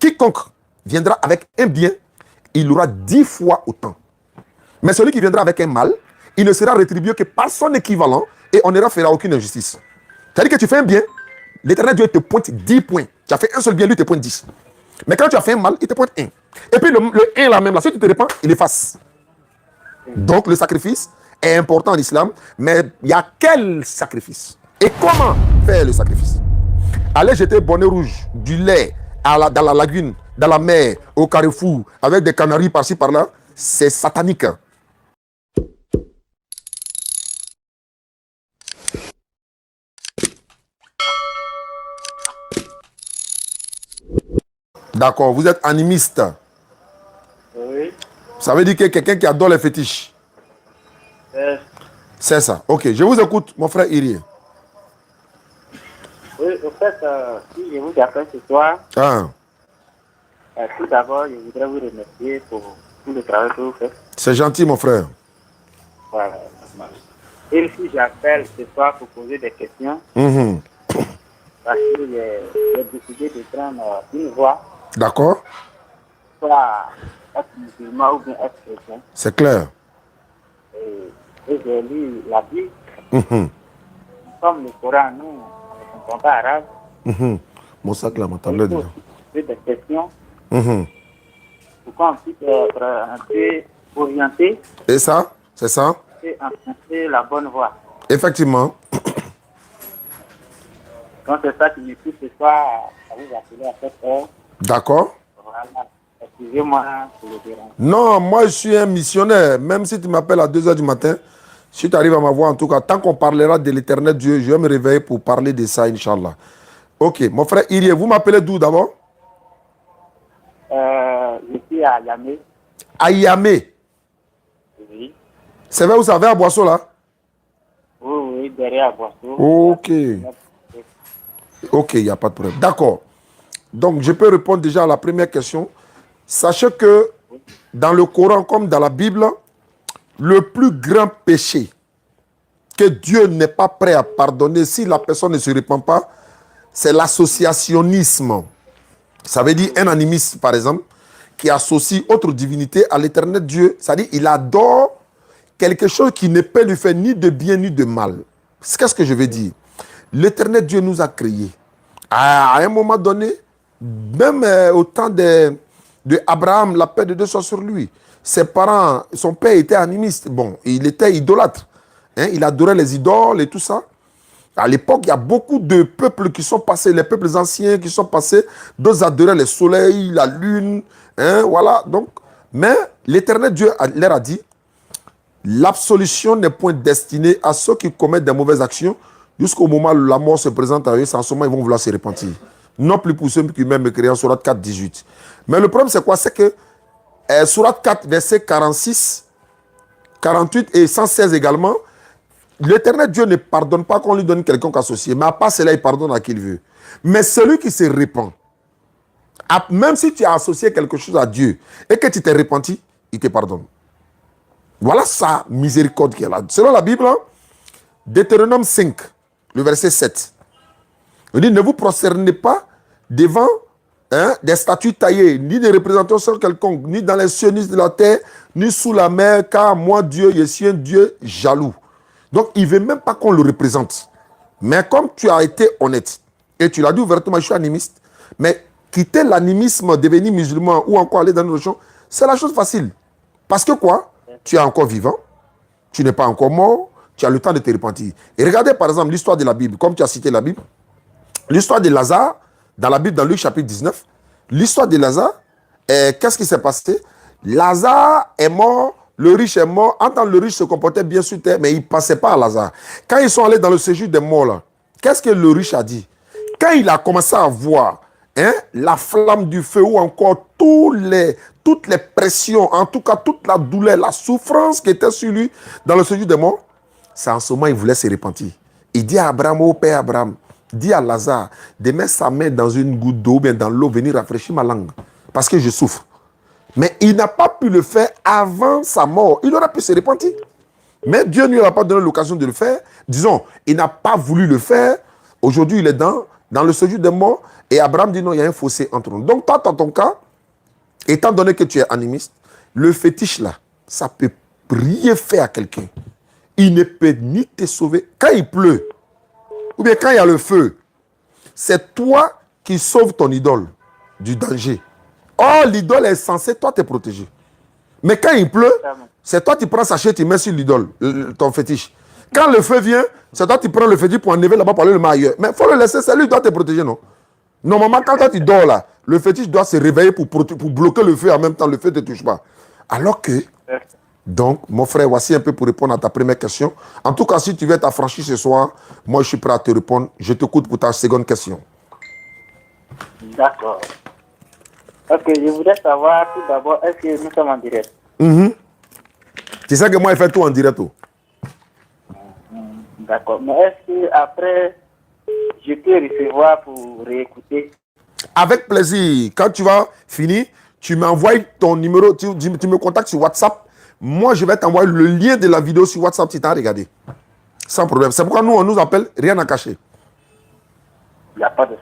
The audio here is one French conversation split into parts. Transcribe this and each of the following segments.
quiconque viendra avec un bien, il aura 10 fois autant. Mais celui qui viendra avec un mal, il ne sera rétribué que par son équivalent et on ne fera aucune injustice. C'est-à-dire que tu fais un bien, l'Éternel Dieu te pointe 10 points. Tu as fait un seul bien, lui te pointe 10. Mais quand tu as fait un mal, il te pointe 1. Et puis le 1 là même, là, si tu te répands, il efface. Donc le sacrifice est important en islam, mais il y a quel sacrifice? Et comment faire le sacrifice? Aller jeter bonnet rouge, du lait dans la lagune, dans la mer, au carrefour, avec des canaris par-ci par-là, c'est satanique. D'accord, vous êtes animiste. Oui. Ça veut dire que quelqu'un qui adore les fétiches. C'est ça. Ok, je vous écoute, mon frère Iri. Oui, au fait, si je vous appelle ce soir, tout d'abord, je voudrais vous remercier pour tout le travail que vous faites. C'est gentil, mon frère. Voilà. Et si j'appelle ce soir pour poser des questions, parce que j'ai décidé de prendre une voie. D'accord. Soit être musulman ou bien être chrétien. C'est clair. Et j'ai lu la Bible. Comme le Coran, nous, on ne comprend pas arabe. Mon sac là, ma tablette déjà. Des questions. Pour qu'on puisse être un peu orienté. Et ça, c'est ça? Et emprunter la bonne voie. Effectivement. Donc c'est ça qui me pousse ce soir à vous appeler à cette heure. D'accord. Voilà. Excusez-moi pour le dérange. Non, moi je suis un missionnaire. Même si tu m'appelles à 2 h du matin, si tu arrives à m'avoir en tout cas, tant qu'on parlera de l'éternel Dieu, je vais me réveiller pour parler de ça, Inch'Allah. Ok, mon frère Irie, vous m'appelez d'où d'abord? Je suis à Yamé. À Yamé? Oui. C'est vrai où ça va à Boisseau là? Oui, derrière Boisseau. Ok. Ok, il n'y a pas de problème. D'accord. Donc, je peux répondre déjà à la première question. Sachez que dans le Coran comme dans la Bible, le plus grand péché que Dieu n'est pas prêt à pardonner si la personne ne se répand pas, c'est l'associationnisme. Ça veut dire un animiste, par exemple, qui associe autre divinité à l'éternel Dieu. C'est-à-dire qu'il adore quelque chose qui ne peut lui faire ni de bien ni de mal. Qu'est-ce que je veux dire? L'éternel Dieu nous a créés. À un moment donné, même au temps de Abraham, la paix de Dieu soit sur lui. Ses parents, son père était animiste. Bon, il était idolâtre. Hein, il adorait les idoles et tout ça. À l'époque, il y a beaucoup de peuples qui sont passés, les peuples anciens qui sont passés. D'autres adoraient le soleil, la lune. Hein, voilà. Donc, mais l'éternel Dieu leur a dit, l'absolution n'est point destinée à ceux qui commettent des mauvaises actions jusqu'au moment où la mort se présente à eux. C'est en ce moment ils vont vouloir se repentir. Non plus pour ceux qui même me créent en Sourate 4, 18. Mais le problème, c'est quoi? C'est que Sourate 4, verset 46, 48 et 116 également, l'éternel Dieu ne pardonne pas qu'on lui donne quelqu'un associé. Mais à part cela, il pardonne à qui il veut. Mais celui qui se repent, même si tu as associé quelque chose à Dieu et que tu t'es repenti, il te pardonne. Voilà sa miséricorde qui est là. Selon la Bible, Deutéronome 5, le verset 7, il dit, ne vous prosternez pas devant des statues taillées, ni des représentations quelconques, ni dans les cieux, ni de la terre, ni sous la mer, car moi, Dieu, je suis un Dieu jaloux. Donc, il ne veut même pas qu'on le représente. Mais comme tu as été honnête, et tu l'as dit ouvertement, je suis animiste, mais quitter l'animisme, devenir musulman, ou encore aller dans une religion, c'est la chose facile. Parce que quoi? Tu es encore vivant, tu n'es pas encore mort, tu as le temps de te repentir. Et regardez par exemple l'histoire de la Bible, comme tu as cité la Bible, l'histoire de Lazare, dans la Bible, dans Luc chapitre 19, l'histoire de Lazare, qu'est-ce qui s'est passé? Lazare est mort, le riche est mort. En tant que le riche se comportait bien sur terre, mais il ne passait pas à Lazare. Quand ils sont allés dans le séjour des morts, là, qu'est-ce que le riche a dit? Quand il a commencé à voir la flamme du feu ou encore toutes les pressions, en tout cas toute la douleur, la souffrance qui était sur lui dans le séjour des morts, c'est en ce moment il voulait se repentir. Il dit à Abraham, au père Abraham, dit à Lazare de mettre sa main dans une goutte d'eau, bien dans l'eau, venir rafraîchir ma langue, parce que je souffre. Mais il n'a pas pu le faire avant sa mort. Il aurait pu se repentir. Mais Dieu ne lui a pas donné l'occasion de le faire. Disons, il n'a pas voulu le faire. Aujourd'hui, il est dans dans le séjour des morts. Et Abraham dit non, il y a un fossé entre nous. Donc toi, dans ton cas, étant donné que tu es animiste, le fétiche là, ça peut rien faire à quelqu'un. Il ne peut ni te sauver quand il pleut, ou bien quand il y a le feu. C'est toi qui sauves ton idole du danger. Or, l'idole est censée, toi, te protéger. Mais quand il pleut, c'est toi qui prends sa chaise, tu mets sur l'idole, ton fétiche. Quand le feu vient, c'est toi qui prends le fétiche pour enlever là-bas, pour aller le mettre ailleurs. Mais il faut le laisser, c'est lui qui doit te protéger, non? Normalement, quand toi tu dors là, le fétiche doit se réveiller pour bloquer le feu en même temps, le feu ne te touche pas. Alors que, donc, mon frère, voici un peu pour répondre à ta première question. En tout cas, si tu veux t'affranchir ce soir, moi je suis prêt à te répondre. Je t'écoute pour ta seconde question. D'accord. Ok, je voudrais savoir tout d'abord, est-ce que nous sommes en direct? Tu sais que moi, je fais tout en direct. D'accord. Mais est-ce qu'après, je peux recevoir pour réécouter? Avec plaisir. Quand tu vas finir, tu m'envoies ton numéro, tu me contactes sur WhatsApp. Moi, je vais t'envoyer le lien de la vidéo sur WhatsApp si tu as regardé. Sans problème. C'est pourquoi nous, on nous appelle rien à cacher. Il n'y a pas de...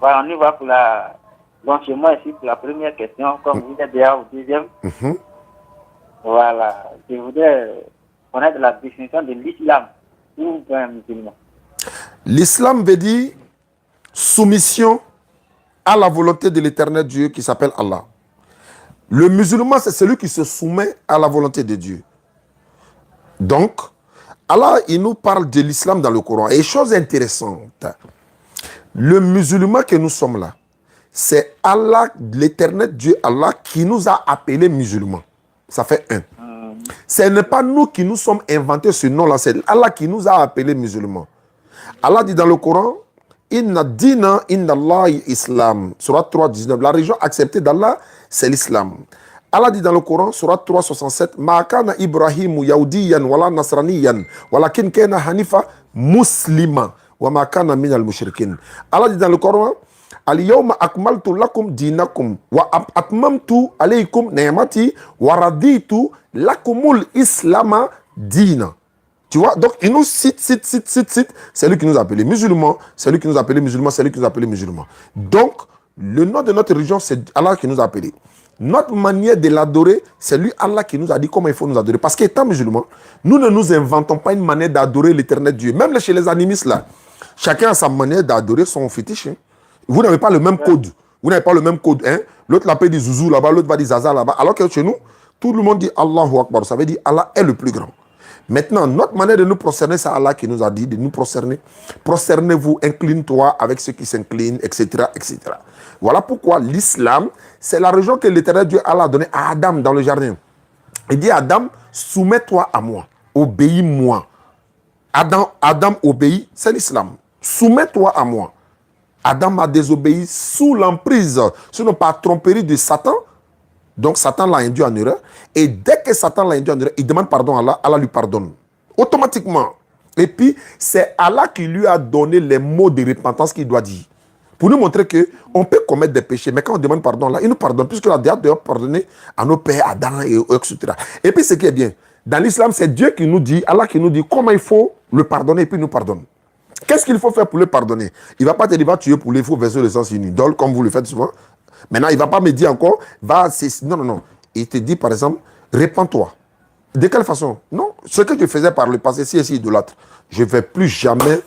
Voilà, on y va pour la... Donc, chez moi, ici, pour la première question, comme vous êtes déjà au deuxième. Voilà. Je voudrais connaître la définition de l'islam ou d'un musulman. L'islam veut dire soumission à la volonté de l'éternel Dieu qui s'appelle Allah. Le musulman, c'est celui qui se soumet à la volonté de Dieu. Donc, Allah, il nous parle de l'islam dans le Coran. Et chose intéressante, le musulman que nous sommes là, c'est Allah, l'éternel Dieu Allah, qui nous a appelés musulmans. Ça fait un. Ce n'est pas nous qui nous sommes inventés ce nom-là, c'est Allah qui nous a appelés musulmans. Allah dit dans le Coran, Inna dina inna Allah islam. Surat 3, 19. La religion acceptée d'Allah, c'est l'islam. Allah dit dans le Coran, Surat 3, 67, Ma kana Ibrahimu yahudiyan wala nasraniyan, walakin kana hanifa muslima, wa ma kana minal mushrikin. Allah dit dans le Coran, Al-yawma akmaltu lakum dinakum, wa atmamtu alaykum ni'mati, wa raditu lakumul islama dina. Tu vois, donc il nous cite, c'est lui qui nous a appelés musulmans, c'est lui qui nous a appelés musulmans, c'est lui qui nous a appelés musulmans. Donc, le nom de notre religion, c'est Allah qui nous a appelés. Notre manière de l'adorer, c'est lui Allah qui nous a dit comment il faut nous adorer. Parce qu'étant musulmans, nous ne nous inventons pas une manière d'adorer l'éternel Dieu. Même chez les animistes là, chacun a sa manière d'adorer son fétiche. Hein. Vous n'avez pas le même code. Vous n'avez pas le même code. Hein. L'autre l'appelle dit Zouzou là-bas, l'autre va dire Zaza là-bas. Alors que chez nous, tout le monde dit Allahu Akbar. Ça veut dire Allah est le plus grand. Maintenant, notre manière de nous prosterner, c'est Allah qui nous a dit de nous prosterner. Prosternez-vous, incline-toi avec ceux qui s'inclinent, etc., etc. Voilà pourquoi l'islam, c'est la religion que l'éternel Dieu Allah a donnée à Adam dans le jardin. Il dit à Adam, soumets-toi à moi, obéis-moi. Adam obéit, c'est l'islam. Soumets-toi à moi. Adam a désobéi sous l'emprise, sous la tromperie de Satan. Donc Satan l'a induit en erreur. Et dès que Satan l'a induit en erreur, il demande pardon à Allah, Allah lui pardonne. Automatiquement. Et puis, c'est Allah qui lui a donné les mots de repentance qu'il doit dire. Pour nous montrer qu'on peut commettre des péchés, mais quand on demande pardon à Allah, il nous pardonne, puisque la déjà doit pardonner à nos pères, Adam, et etc. Et puis, ce qui est bien, dans l'islam, c'est Dieu qui nous dit, Allah qui nous dit comment il faut le pardonner, et puis il nous pardonne. Qu'est-ce qu'il faut faire pour le pardonner? Il ne va pas te dire, va tuer pour les faux verser le sens une idole, comme vous le faites souvent. Maintenant, il ne va pas me dire encore, non. Il te dit, par exemple, répands-toi. De quelle façon? Non. Ce que je faisais par le passé, si je suis idolâtre, je ne vais plus jamais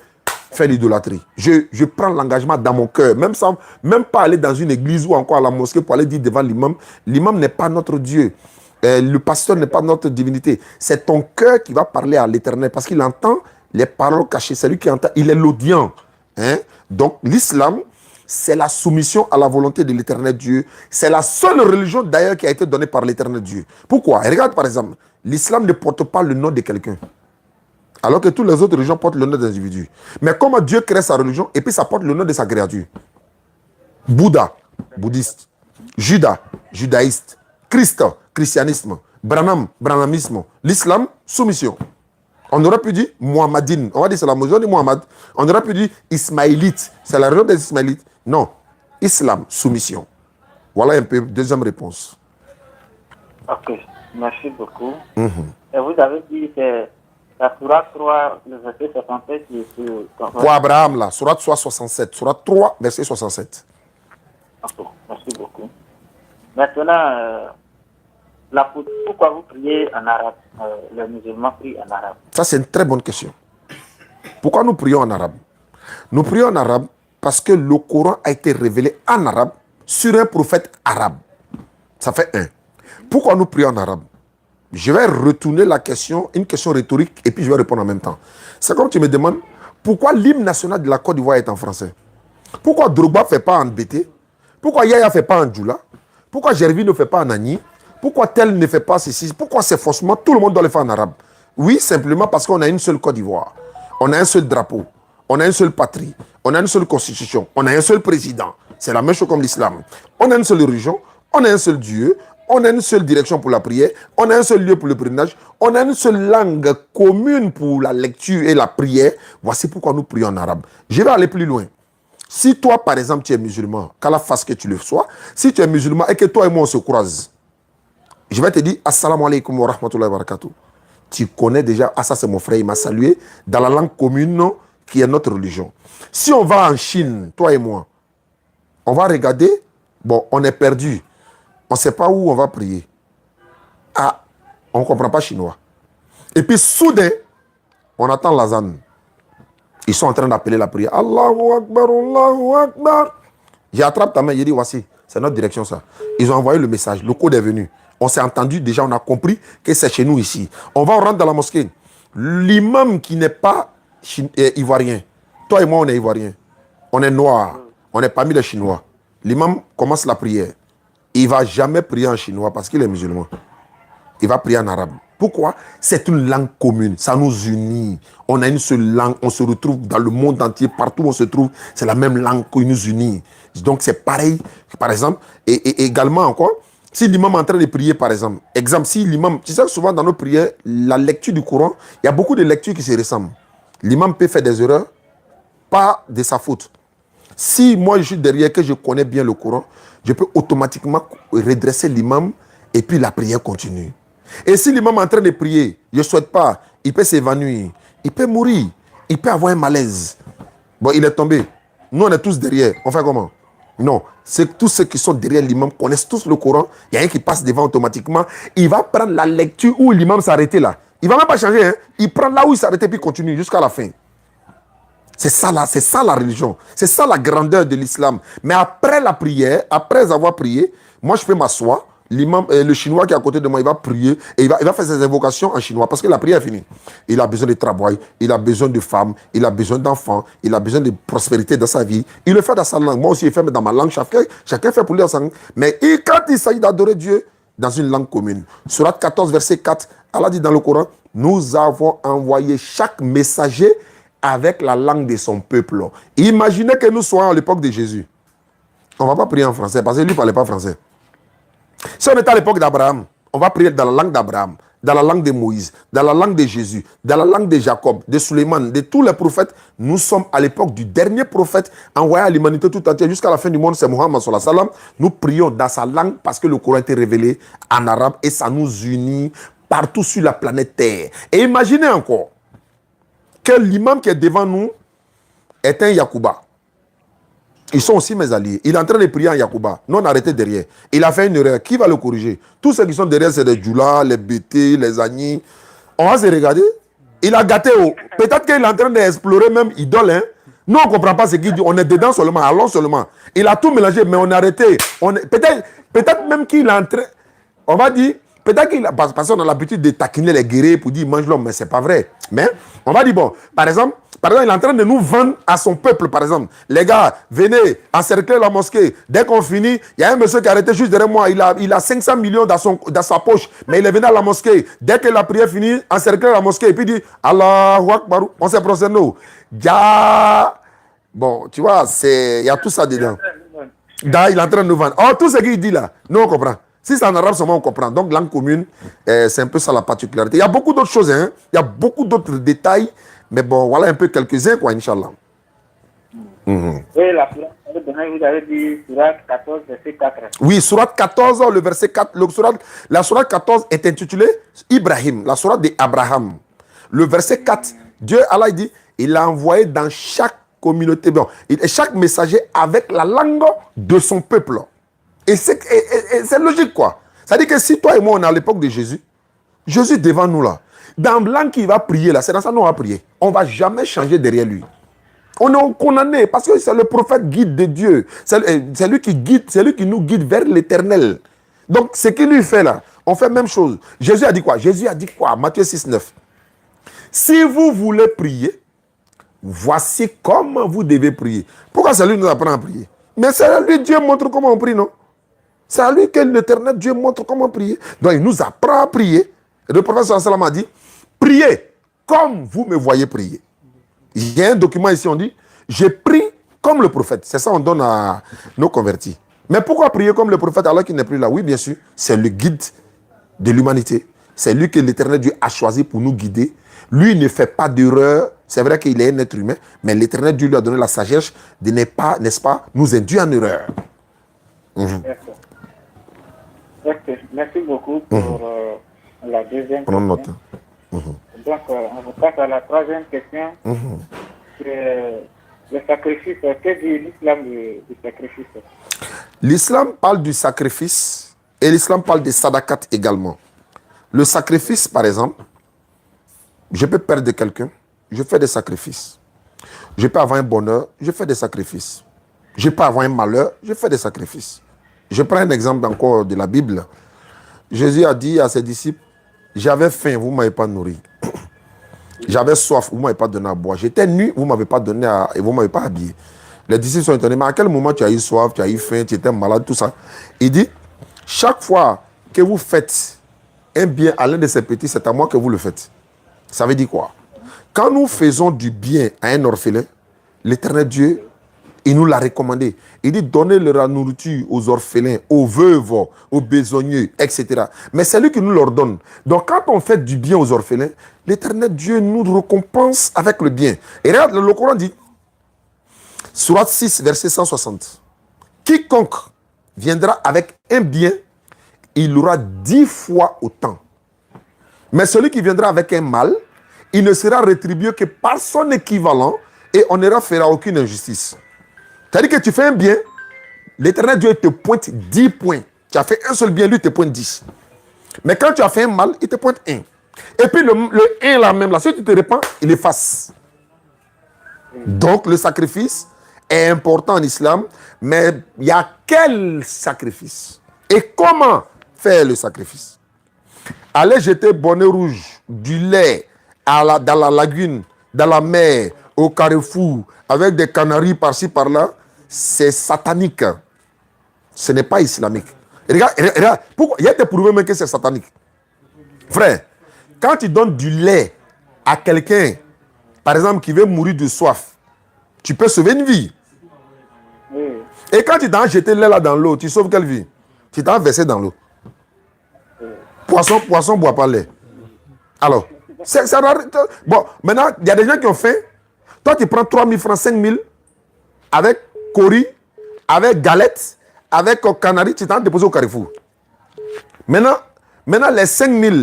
faire l'idolâtrie. Je prends l'engagement dans mon cœur, même pas aller dans une église ou encore à la mosquée pour aller dire devant l'imam. L'imam n'est pas notre Dieu. Le pasteur n'est pas notre divinité. C'est ton cœur qui va parler à l'Éternel parce qu'il entend les paroles cachées. C'est lui qui entend. Il est l'audient. Hein? Donc, l'islam, c'est la soumission à la volonté de l'éternel Dieu. C'est la seule religion d'ailleurs qui a été donnée par l'éternel Dieu. Pourquoi? Regarde par exemple, l'islam ne porte pas le nom de quelqu'un. Alors que toutes les autres religions portent le nom des individus. Mais comment Dieu crée sa religion et puis ça porte le nom de sa créature. Bouddha, bouddhiste. Judas, judaïste. Christ, christianisme. Branham, branhamisme. L'islam, soumission. On aurait pu dire Muhammadine. On va dire c'est la religion de Muhammad. On aurait pu dire Ismaélite. C'est la religion des Ismaélites. Non. Islam, soumission. Voilà un peu, deuxième réponse. Ok. Merci beaucoup. Et vous avez dit que la Sourate 3, le verset 67, qui est sur... Pour Abraham, là, Sourate 67. Sourate 3, verset 67. Ok, merci beaucoup. Maintenant, pourquoi vous priez en arabe? Les musulmans prient en arabe. Ça, c'est une très bonne question. Pourquoi nous prions en arabe? Nous prions en arabe parce que le Coran a été révélé en arabe sur un prophète arabe. Ça fait un. Pourquoi nous prions en arabe? Je vais retourner la question, une question rhétorique, et puis je vais répondre en même temps. C'est comme tu me demandes, pourquoi l'hymne national de la Côte d'Ivoire est en français? Pourquoi Drogba ne fait pas en BT? Pourquoi Yaya ne fait pas en Djoula? Pourquoi Gervais ne fait pas en Agni? Pourquoi tel ne fait pas ceci? Pourquoi c'est forcément tout le monde doit le faire en arabe? Oui, simplement parce qu'on a une seule Côte d'Ivoire. On a un seul drapeau. On a une seule patrie. On a une seule constitution. On a un seul président. C'est la même chose comme l'islam. On a une seule religion. On a un seul Dieu. On a une seule direction pour la prière. On a un seul lieu pour le pèlerinage. On a une seule langue commune pour la lecture et la prière. Voici pourquoi nous prions en arabe. Je vais aller plus loin. Si toi, par exemple, tu es musulman, qu'à la face que tu le sois, si tu es musulman et que toi et moi on se croise, je vais te dire Assalamu alaikum wa rahmatullahi wa barakatuh. Tu connais déjà, ah ça c'est mon frère, il m'a salué dans la langue commune qui est notre religion. Si on va en Chine, toi et moi, on va regarder, bon, on est perdu. On ne sait pas où on va prier. Ah, on ne comprend pas chinois. Et puis soudain, on attend l'azan. Ils sont en train d'appeler la prière. Allahu Akbar, Allahu Akbar. J'attrape ta main, j'ai dit, voici, c'est notre direction ça. Ils ont envoyé le message, le code est venu. On s'est entendu déjà, on a compris que c'est chez nous ici. On va rentrer dans la mosquée. L'imam qui n'est pas ivoirien, toi et moi on est ivoirien, on est noir, on est parmi les Chinois. L'imam commence la prière. Il ne va jamais prier en chinois parce qu'il est musulman. Il va prier en arabe. Pourquoi? C'est une langue commune, ça nous unit. On a une seule langue, on se retrouve dans le monde entier, partout où on se trouve, c'est la même langue qui nous unit. Donc c'est pareil, par exemple, et également encore, si l'imam est en train de prier, par exemple, si l'imam, tu sais souvent dans nos prières, la lecture du Coran, il y a beaucoup de lectures qui se ressemblent. L'imam peut faire des erreurs, pas de sa faute. Si moi je suis derrière, que je connais bien le Coran, je peux automatiquement redresser l'imam et puis la prière continue. Et si l'imam est en train de prier, je ne souhaite pas, il peut s'évanouir, il peut mourir, il peut avoir un malaise. Bon, il est tombé. Nous, on est tous derrière. On fait comment? Non. C'est tous ceux qui sont derrière l'imam connaissent tous le Coran. Il y a un qui passe devant automatiquement. Il va prendre la lecture où l'imam s'arrêtait là. Il ne va même pas changer. Hein? Il prend là où il s'arrêtait puis il continue jusqu'à la fin. C'est ça la religion. C'est ça la grandeur de l'islam. Mais après la prière, après avoir prié, moi je peux m'asseoir. L'imam, le chinois qui est à côté de moi, il va prier et il va faire ses invocations en chinois parce que la prière est finie. Il a besoin de travail, il a besoin de femmes, il a besoin d'enfants, il a besoin de prospérité dans sa vie. Il le fait dans sa langue. Moi aussi, je fais dans ma langue. Chacun fait pour lui dans sa langue. Mais quand il s'agit d'adorer Dieu dans une langue commune, Sourate 14, verset 4, Allah dit dans le Coran, nous avons envoyé chaque messager avec la langue de son peuple. Imaginez que nous soyons à l'époque de Jésus. On ne va pas prier en français parce que lui ne parlait pas français. Si on était à l'époque d'Abraham, on va prier dans la langue d'Abraham, dans la langue de Moïse, dans la langue de Jésus, dans la langue de Jacob, de Suleiman, de tous les prophètes. Nous sommes à l'époque du dernier prophète envoyé à l'humanité tout entière jusqu'à la fin du monde, c'est Muhammad sallallahu alayhi wa sallam. Nous prions dans sa langue parce que le Coran a été révélé en arabe et ça nous unit partout sur la planète Terre. Et imaginez encore que l'imam qui est devant nous est un Yacouba. Ils sont aussi mes alliés. Il est en train de prier en Yacouba. Nous, on a arrêté derrière. Il a fait une erreur. Qui va le corriger? Tous ceux qui sont derrière, c'est des Djoula, les BT, les Agni. On va se regarder. Il a gâté. Peut-être qu'il est en train d'explorer même idole. Hein? Nous, on ne comprend pas ce qu'il dit. On est dedans seulement, allons seulement. Il a tout mélangé, mais on a arrêté. Peut-être même qu'il est en train... On va dire... Peut-être qu'il a... Parce qu'on a l'habitude de taquiner les guerriers pour dire mange l'homme, mais ce n'est pas vrai. Mais on va dire, bon, par exemple, il est en train de nous vendre à son peuple, par exemple. Les gars, venez, encercler la mosquée. Dès qu'on finit, il y a un monsieur qui a arrêté juste derrière moi. Il a 500 millions dans sa poche, mais il est venu à la mosquée. Dès que la prière finit, encercler la mosquée et puis dit Allahu Akbar, on s'est prosterné. Bon, tu vois, il y a tout ça dedans. Il est en train de nous vendre. Oh, tout ce qu'il dit là, nous on comprend. Si c'est en arabe seulement, on comprend. Donc, langue commune, c'est un peu ça la particularité. Il y a beaucoup d'autres choses, hein. Il y a beaucoup d'autres détails. Mais bon, voilà un peu quelques-uns, quoi, Inch'Allah. Oui, la sourate, vous avez dit sourate 14, verset 4. Oui, sourate 14, le verset 4. La sourate 14 est intitulée Ibrahim, la sourate d'Abraham. le verset 4, Dieu, Allah, il dit, il a envoyé dans chaque communauté, bon, chaque messager avec la langue de son peuple. Et c'est logique, quoi. C'est-à-dire que si toi et moi, on est à l'époque de Jésus, Jésus devant nous, là, dans la langue qu'il va prier, là, c'est dans ça qu'on va prier. On ne va jamais changer derrière lui. On est condamné parce que c'est le prophète guide de Dieu. C'est lui qui guide, c'est lui qui nous guide vers l'éternel. Donc, ce qu'il lui fait là, on fait la même chose. Jésus a dit quoi? Jésus a dit quoi? Matthieu 6, 9. Si vous voulez prier, voici comment vous devez prier. Pourquoi c'est lui qui nous apprend à prier? Mais c'est à lui Dieu montre comment on prie, non? C'est à lui que l'éternel Dieu montre comment prier. Donc, il nous apprend à prier. Et le prophète sallallahu alayhi wa sallam a dit, priez comme vous me voyez prier. Il y a un document ici, on dit, je prie comme le prophète. C'est ça on donne à nos convertis. Mais pourquoi prier comme le prophète alors qu'il n'est plus là? Oui, bien sûr, c'est le guide de l'humanité. C'est lui que l'éternel Dieu a choisi pour nous guider. Lui ne fait pas d'erreur. C'est vrai qu'il est un être humain, mais l'éternel Dieu lui a donné la sagesse de ne pas, n'est-ce pas, nous induire en erreur. Merci beaucoup pour la deuxième Prenons note. question. Donc, on passe à la troisième question. C'est le sacrifice. Que dit l'islam du sacrifice? L'islam parle du sacrifice et l'islam parle des sadakat également. Le sacrifice, par exemple, je peux perdre quelqu'un, je fais des sacrifices. Je peux avoir un bonheur, je fais des sacrifices. Je peux avoir un malheur, je fais des sacrifices. Je prends un exemple encore de la Bible. Jésus a dit à ses disciples, j'avais faim, vous ne m'avez pas nourri. J'avais soif, vous ne m'avez pas donné à boire. J'étais nu, vous ne m'avez pas donné et vous ne m'avez pas habillé. Les disciples sont étonnés, mais à quel moment tu as eu soif, tu as eu faim, tu étais malade, tout ça. Il dit, chaque fois que vous faites un bien à l'un de ces petits, c'est à moi que vous le faites. Ça veut dire quoi? Quand nous faisons du bien à un orphelin, l'éternel Dieu, il nous l'a recommandé. Il dit, donnez la nourriture aux orphelins, aux veuves, aux besogneux, etc. Mais c'est lui qui nous leur donne. Donc quand on fait du bien aux orphelins, l'éternel Dieu nous récompense avec le bien. Et regarde, le Coran dit, Sourate 6, verset 160. Quiconque viendra avec un bien, il aura 10 fois autant. Mais celui qui viendra avec un mal, il ne sera rétribué que par son équivalent et on ne fera aucune injustice. C'est-à-dire que tu fais un bien, l'éternel Dieu te pointe 10 points. Tu as fait un seul bien, lui te pointe 10. Mais quand tu as fait un mal, il te pointe 1. Et puis le 1 là même, là, si tu te répands, il efface. Donc le sacrifice est important en islam, mais il y a quel sacrifice? Et comment faire le sacrifice? Aller jeter bonnet rouge, du lait dans la lagune, dans la mer, au carrefour, avec des canaris par-ci par-là, c'est satanique. Ce n'est pas islamique. Regarde, pourquoi? Il y a été prouvé même que c'est satanique. Frère, quand tu donnes du lait à quelqu'un, par exemple, qui veut mourir de soif, tu peux sauver une vie. Oui. Et quand tu t'en jeté le lait là dans l'eau, tu sauves quelle vie? Tu t'en versé dans l'eau. Poisson boit pas lait. Alors, bon, maintenant, il y a des gens qui ont faim. Toi, tu prends 3 000 francs, 5 000 avec cori, avec galette, avec canari, tu t'en déposes au carrefour. Maintenant, les 5 000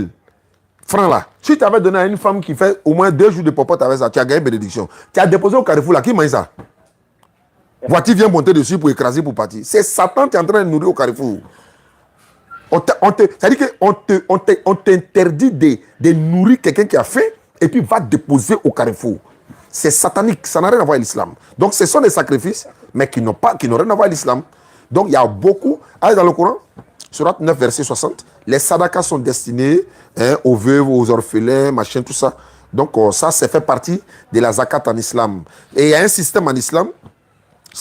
francs là, si tu avais donné à une femme qui fait au moins 2 jours de popote avec ça, tu as gagné bénédiction. Tu as déposé au carrefour là, qui mange ça? Voiture vient monter dessus pour écraser, pour partir. C'est Satan qui est en train de nourrir au carrefour. C'est-à-dire qu'on t'interdit de nourrir quelqu'un qui a faim et puis va déposer au carrefour. C'est satanique, ça n'a rien à voir avec l'islam. Donc ce sont des sacrifices, mais qui n'ont rien à voir avec l'islam. Donc il y a beaucoup. Allez dans le Coran, Sourate 9, verset 60, les sadakas sont destinés aux veuves, aux orphelins, machin, tout ça. Donc ça fait partie de la zakat en islam. Et il y a un système en islam,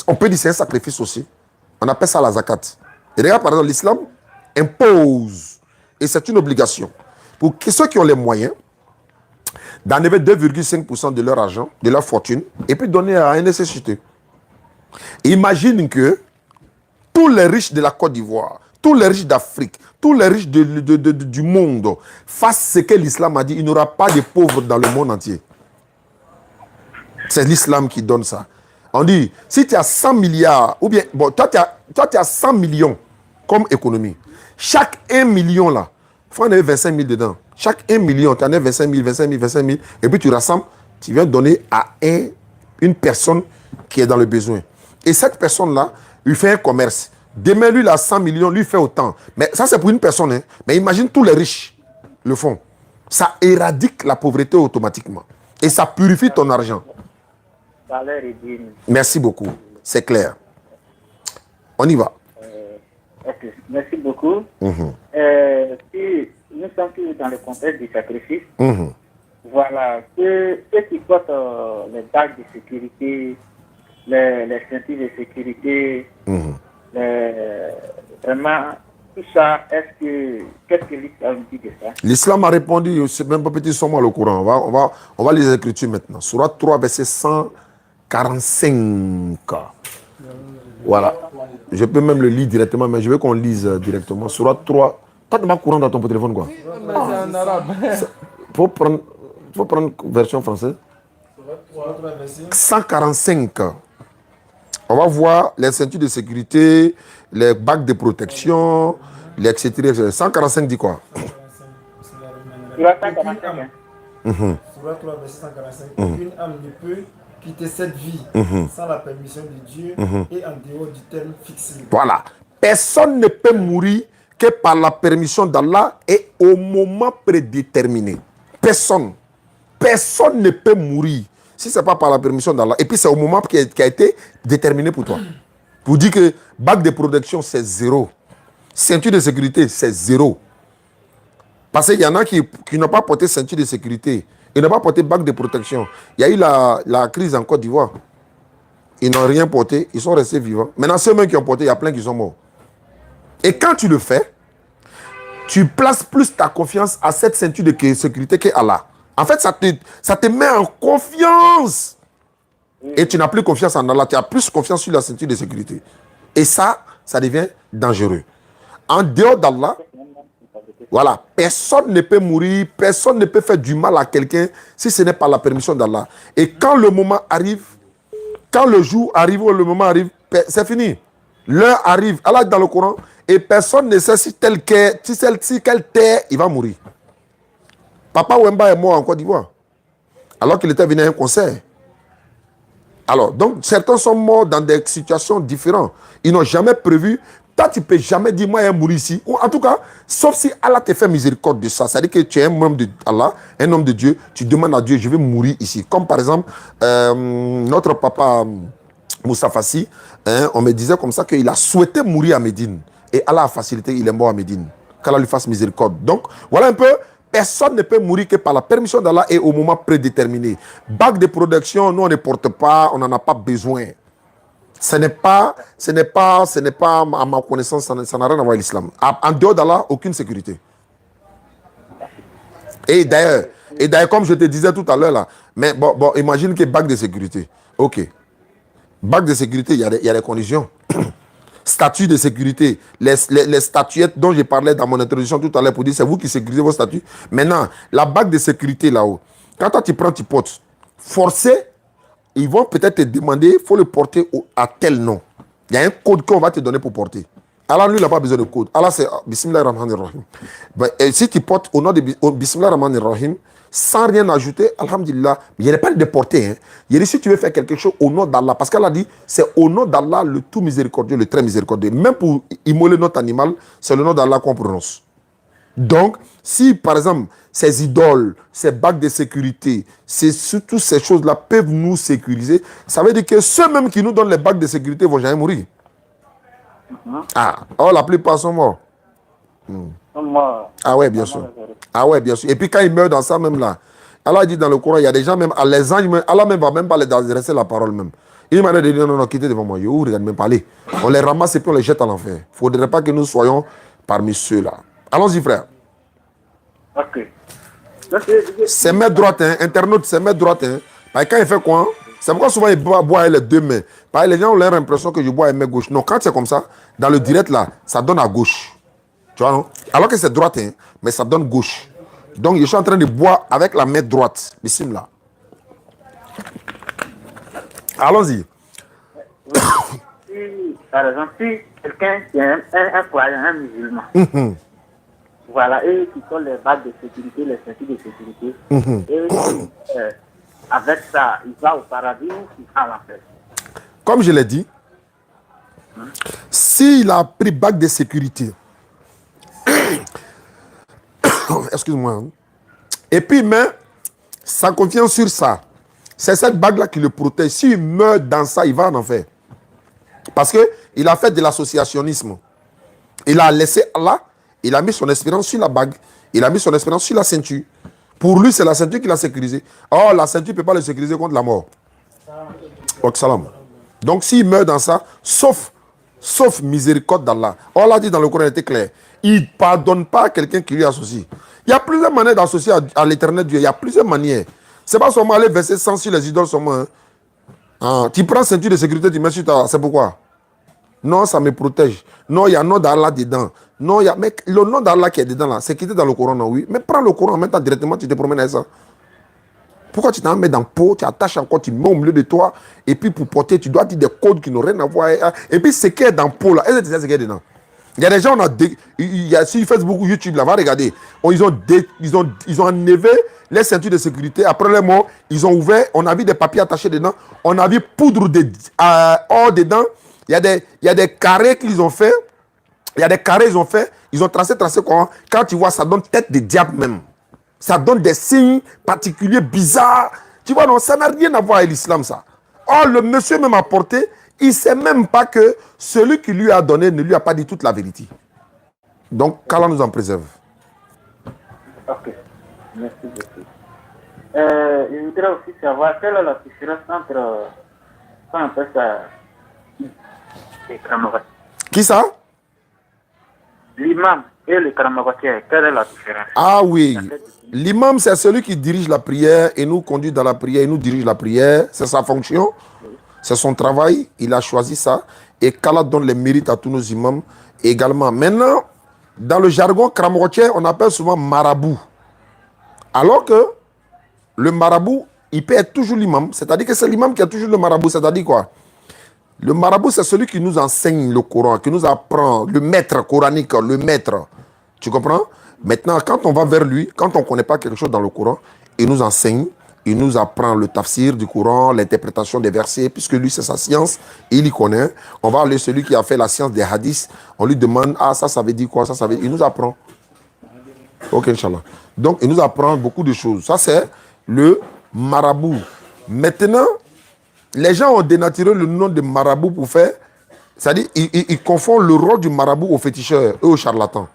on peut dire que c'est un sacrifice aussi. On appelle ça la zakat. Et regarde par exemple, l'islam impose, et c'est une obligation, pour ceux qui ont les moyens, d'enlever 2,5% de leur argent, de leur fortune, et puis donner à une nécessité. Imagine que tous les riches de la Côte d'Ivoire, tous les riches d'Afrique, tous les riches du monde fassent ce que l'islam a dit, il n'y aura pas de pauvres dans le monde entier. C'est l'islam qui donne ça. On dit, si tu as 100 milliards, ou bien, bon, toi tu as 100 millions comme économie. Chaque 1 million là, il faut en avoir 25 000 dedans. Chaque 1 million, tu en as 25 000, 25 000, 25 000. Et puis tu rassembles, tu viens donner à une personne qui est dans le besoin. Et cette personne-là, lui fait un commerce. Demain, lui, il a 100 millions, lui fait autant. Mais ça, c'est pour une personne. Hein. Mais imagine tous les riches le font. Ça éradique la pauvreté automatiquement. Et ça purifie ton argent. Merci beaucoup. C'est clair. On y va. Ok, merci beaucoup. Si nous sommes toujours dans le contexte du sacrifice, voilà, ceux qui portent les bagues de sécurité, les ceintures de sécurité, vraiment, tout ça, qu'est-ce que l'islam dit de ça? L'islam a répondu, c'est même pas petit, sommes le Coran. On va les écritures maintenant. Surat 3, verset 145. Voilà. Je peux même le lire directement, mais je veux qu'on lise directement. Surat 3. T'as de ma courant dans ton téléphone, quoi? C'est en arabe. Faut prendre version française. 145. On va voir les ceintures de sécurité, les bagues de protection, les etc. 145 dit quoi? Surat 145. Surat 3, verset 145. Aucune âme ne peut quitter cette vie sans la permission de Dieu et en dehors du terme fixé. Voilà. Personne ne peut mourir que par la permission d'Allah et au moment prédéterminé. Personne. Personne ne peut mourir si ce n'est pas par la permission d'Allah. Et puis c'est au moment qui a été déterminé pour toi. Pour dire que bague de protection, c'est 0. Ceinture de sécurité, c'est 0. Parce qu'il y en a qui n'ont pas porté ceinture de sécurité. Ils n'ont pas porté bague de protection. Il y a eu la crise en Côte d'Ivoire. Ils n'ont rien porté. Ils sont restés vivants. Maintenant, ceux-mêmes qui ont porté, il y a plein qui sont morts. Et quand tu le fais, tu places plus ta confiance à cette ceinture de sécurité qu'Allah. En fait, ça te met en confiance. Et tu n'as plus confiance en Allah. Tu as plus confiance sur la ceinture de sécurité. Et ça devient dangereux. En dehors d'Allah, voilà, personne ne peut mourir, personne ne peut faire du mal à quelqu'un si ce n'est pas la permission d'Allah. Et quand le moment arrive, quand le jour arrive ou le moment arrive, c'est fini. L'heure arrive. Allah dit dans le Coran, et personne ne sait si tel qu'elle terre, il va mourir. Papa Wemba est mort en Côte d'Ivoire, alors qu'il était venu à un concert. Alors, donc, certains sont morts dans des situations différentes. Ils n'ont jamais prévu. Toi, tu ne peux jamais dire, moi, je vais mourir ici. Ou en tout cas, sauf si Allah te fait miséricorde de ça. C'est-à-dire que tu es un homme de Allah, un homme de Dieu. Tu demandes à Dieu, je vais mourir ici. Comme par exemple, notre papa Moussa Fassi, on me disait comme ça qu'il a souhaité mourir à Médine. Et Allah a facilité, il est mort à Médine. Qu'Allah lui fasse miséricorde. Donc, voilà un peu. Personne ne peut mourir que par la permission d'Allah et au moment prédéterminé. Bague de protection, nous on ne porte pas, on n'en a pas besoin. Ce n'est pas, à ma connaissance, ça n'a rien à voir avec l'islam. En dehors d'Allah, aucune sécurité. Et d'ailleurs, comme je te disais tout à l'heure là, mais bon, imagine que bague de sécurité. Ok. Bague de sécurité, il y a des conditions. Statut de sécurité, les statuettes dont je parlais dans mon introduction tout à l'heure pour dire c'est vous qui sécurisez vos statuts. Maintenant, la bague de sécurité là-haut, quand toi tu prends, tu portes, forcé, ils vont peut-être te demander, il faut le porter à tel nom. Il y a un code qu'on va te donner pour porter. Allah, lui, il n'a pas besoin de code. Allah, c'est Bismillah ar-Rahman ar-Rahim. Et si tu portes au nom de Bismillah ar-Rahman ar-Rahim, sans rien ajouter, alhamdulillah, il n'y a pas de portée. Hein. Il y a si tu veux faire quelque chose au nom d'Allah, parce qu'elle a dit, c'est au nom d'Allah le tout miséricordieux, le très miséricordieux. Même pour immoler notre animal, c'est le nom d'Allah qu'on prononce. Donc, si par exemple, ces idoles, ces bagues de sécurité, toutes ces choses-là peuvent nous sécuriser, ça veut dire que ceux-mêmes qui nous donnent les bagues de sécurité ne vont jamais mourir. La plupart sont morts. Ah ouais, bien sûr. Ah ouais, bien sûr. Et puis quand ils meurent dans ça même là, Allah dit dans le Coran, il y a des gens même, les anges, Allah même va même pas les adresser la parole même. Il m'a dit non, quittez devant moi. Yo, regarde même parler. On les ramasse et puis on les jette à l'enfer. Il ne faudrait pas que nous soyons parmi ceux-là. Allons-y, frère. Ok. C'est main droite, hein. Internaute, c'est main droite, hein. Parce que quand il fait quoi, hein? C'est pourquoi souvent il boit avec les deux mains. Parce que les gens ont l'impression que je bois avec main gauche. Non, quand c'est comme ça, dans le direct là, ça donne à gauche. Tu vois, non? Alors que c'est droite, hein, mais ça donne gauche. Donc, je suis en train de boire avec la main droite. Bismillah. Allons-y. Par exemple, si quelqu'un qui est un croyant, un musulman, voilà, eux qui sont les bagues de sécurité, les ceintures de sécurité, et avec ça, il va au paradis ou il va à l'enfer. Comme je l'ai dit, s'il a pris bague de sécurité, excuse-moi, hein, et puis il met sa confiance sur ça, c'est cette bague-là qui le protège. S'il meurt dans ça, il va en enfer. Parce qu'il a fait de l'associationnisme. Il a laissé Allah, il a mis son espérance sur la bague, il a mis son espérance sur la ceinture. Pour lui, c'est la ceinture qui l'a sécurisé. Oh, la ceinture ne peut pas le sécuriser contre la mort. Ok, salam. Donc, s'il meurt dans ça, sauf miséricorde d'Allah. Allah dit dans le Coran, il était clair. Il ne pardonne pas à quelqu'un qui lui associe. Il y a plusieurs manières d'associer à l'éternel Dieu. Il y a plusieurs manières. Ce n'est pas seulement aller verser 100 sur les idoles seulement. Hein. Ah, tu prends ceinture de sécurité, tu mets sur ta... C'est pourquoi? Non, ça me protège. Non, il y a un nom d'Allah dedans. Non, il y a... Mais le nom d'Allah qui est dedans, là, c'est qui était dans le Coran, non, oui. Mais prends le Coran en même temps, directement, tu te promènes avec ça. Pourquoi tu t'en mets dans le pot, tu attaches encore, tu mets au milieu de toi, et puis pour porter, tu dois dire des codes qui n'ont rien à voir. Et puis, ce qui est dans le pot, là, est-ce que tu sais ce qui est dedans? Il y a des gens, sur Facebook ou YouTube, là, va regarder. Ils ont enlevé les ceintures de sécurité. Après les morts, ils ont ouvert, on a vu des papiers attachés dedans, on a vu poudre or dedans. Il y a des carrés qu'ils ont fait. Il y a des carrés qu'ils ont fait. Ils ont tracé quoi. Quand tu vois, ça donne tête de diable même. Ça donne des signes particuliers, bizarres. Tu vois, non, ça n'a rien à voir avec l'islam, ça. Oh, le monsieur même a porté, il ne sait même pas que celui qui lui a donné ne lui a pas dit toute la vérité. Donc, qu'Allah nous en préserve. Ok, merci beaucoup. Je voudrais aussi savoir quelle est la différence entre, comment on appelle ça, et Karamawati. Qui ça? L'imam et le Karamawati, quelle est la différence? Ah oui, l'imam c'est celui qui dirige la prière et nous conduit dans la prière, il nous dirige la prière, c'est sa fonction, c'est son travail, il a choisi ça et qu'Allah donne les mérites à tous nos imams également. Maintenant, dans le jargon Karamawati, on appelle souvent marabout. Alors que le marabout, il peut être toujours l'imam, c'est-à-dire que c'est l'imam qui est toujours le marabout, c'est-à-dire quoi? Le marabout, c'est celui qui nous enseigne le Coran, qui nous apprend, le maître coranique, le maître. Tu comprends? Maintenant, quand on va vers lui, quand on ne connaît pas quelque chose dans le Coran, il nous enseigne, il nous apprend le tafsir du Coran, l'interprétation des versets, puisque lui, c'est sa science, il y connaît. On va aller celui qui a fait la science des hadiths, on lui demande, ah, ça veut dire quoi, ça veut dire... Il nous apprend. Ok, Inch'Allah. Donc, il nous apprend beaucoup de choses. Ça, c'est le marabout. Maintenant, les gens ont dénaturé le nom de marabout pour faire... C'est-à-dire, ils confondent le rôle du marabout au féticheur et au charlatan.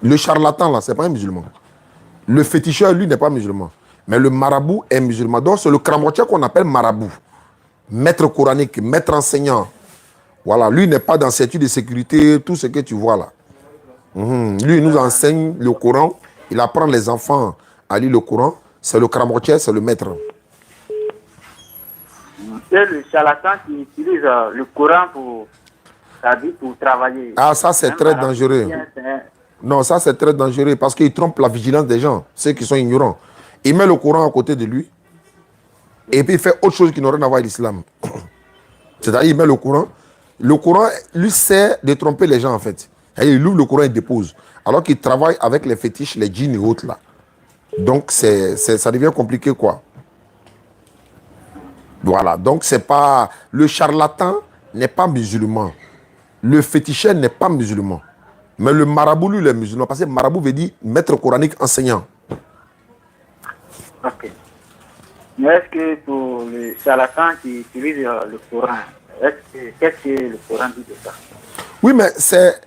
Le charlatan, là, ce n'est pas un musulman. Le féticheur, lui, n'est pas musulman. Mais le marabout est musulman. Donc, c'est le Karamawati qu'on appelle marabout. Maître coranique, maître enseignant. Voilà, lui n'est pas dans cette étude de sécurité, tout ce que tu vois là. Lui, il nous enseigne le Coran. Il apprend les enfants à lire le Coran. C'est le Karamawati, c'est le maître. C'est le charlatan qui utilise le Coran pour travailler. Ah, ça, c'est très dangereux. Non, ça, c'est très dangereux parce qu'il trompe la vigilance des gens, ceux qui sont ignorants. Il met le Coran à côté de lui et puis il fait autre chose qui n'a rien à voir avec l'islam. C'est-à-dire, il met le Coran. Le Coran, lui, sert de tromper les gens, en fait. Il ouvre le Coran et dépose. Alors qu'il travaille avec les fétiches, les djinns et autres, là. Donc, ça devient compliqué, quoi. Voilà. Donc, c'est pas... Le charlatan n'est pas musulman. Le féticheur n'est pas musulman. Mais le marabout, lui, il est musulman. Parce que marabout veut dire maître coranique enseignant. Ok. Mais est-ce que pour le charlatan qui utilise le Coran, qu'est-ce que le Coran dit de ça? Oui, mais c'est...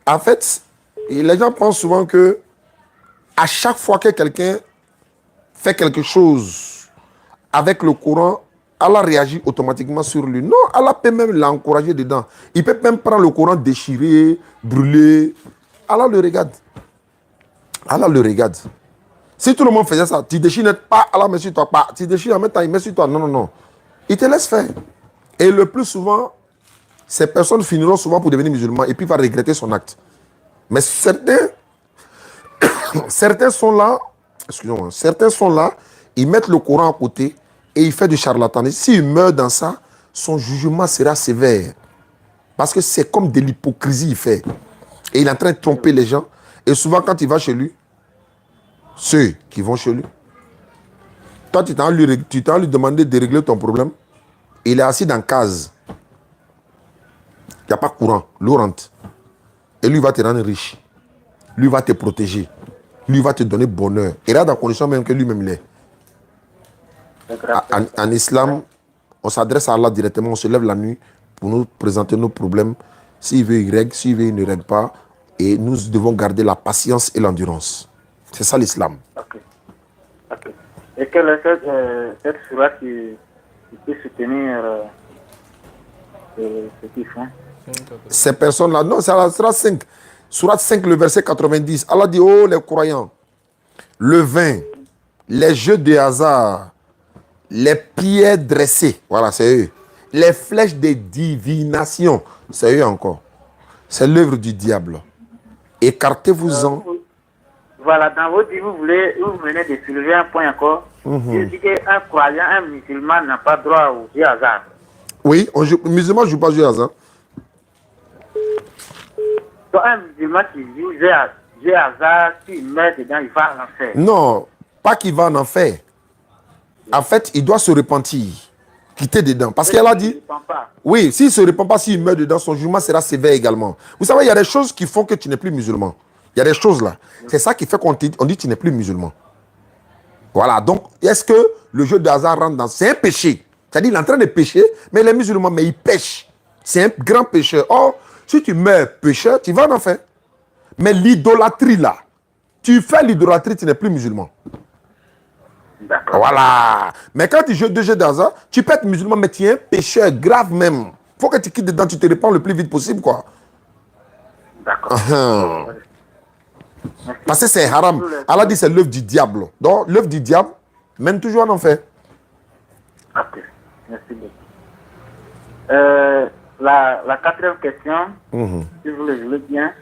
En fait, les gens pensent souvent que à chaque fois que quelqu'un fait quelque chose avec le Coran, Allah réagit automatiquement sur lui. Non, Allah peut même l'encourager dedans. Il peut même prendre le Coran, déchirer, brûler. Allah le regarde. Allah le regarde. Si tout le monde faisait ça, tu déchires pas, Allah met sur toi, pas. Tu déchires en même temps, il met sur toi. Non, non, non. Il te laisse faire. Et le plus souvent, ces personnes finiront souvent pour devenir musulmans et puis va regretter son acte. Mais certains sont là, excusez-moi, certains sont là, ils mettent le Coran à côté et il fait du charlatanisme. S'il meurt dans ça, son jugement sera sévère. Parce que c'est comme de l'hypocrisie, il fait. Et il est en train de tromper les gens. Et souvent, quand il va chez lui, ceux qui vont chez lui, toi, tu t'en lui demander de régler ton problème. Il est assis dans une case. Il n'y a pas courant, l'eau rentre. Et lui va te rendre riche. Lui va te protéger. Lui va te donner bonheur. Et là, dans la condition même que lui-même l'est. En islam, on s'adresse à Allah directement, on se lève la nuit pour nous présenter nos problèmes. S'il veut, il règle. S'il veut, il ne règle pas. Et nous devons garder la patience et l'endurance. C'est ça l'islam. Ok. Et quelle est cette sourate qui peut soutenir ce qu'ils font? Ces personnes-là, non, c'est la sourate 5. Sourate 5, le verset 90. Allah dit, oh les croyants, le vin, les jeux de hasard, les pierres dressées, voilà, c'est eux. Les flèches de divination, c'est eux encore. C'est l'œuvre du diable. Écartez-vous-en. Voilà, dans votre vie, vous venez de soulever un point encore. Il dit qu'un croyant, un musulman n'a pas droit au jeu hasard. Oui, les musulmans ne jouent pas au jeu hasard. Donc un musulman qui joue jeu hasard, s'il meurt dedans, il va en enfer. Non, pas qu'il va en enfer. En fait, il doit se repentir, quitter dedans. Parce qu'elle a dit, oui, s'il ne se repent pas, s'il meurt dedans, son jugement sera sévère également. Vous savez, il y a des choses qui font que tu n'es plus musulman. Il y a des choses là. C'est ça qui fait qu'on dit que tu n'es plus musulman. Voilà, donc, est-ce que le jeu de hasard rentre dans... C'est un péché. C'est-à-dire, il est en train de pécher, mais les musulmans, mais ils pêchent. C'est un grand pécheur. Or, si tu meurs pécheur, tu vas en enfer. Mais l'idolâtrie là, tu fais l'idolâtrie, tu n'es plus musulman. Voilà. Mais quand tu joues de jeux de hasard, tu peux être musulman, mais tu es un pécheur grave même. Il faut que tu quittes dedans, tu te répands le plus vite possible, quoi. D'accord. Parce que c'est haram. Allah dit c'est l'œuvre du diable. Donc l'œuvre du diable mène toujours en enfer. Ok, merci beaucoup. La quatrième question, si vous le voulez bien.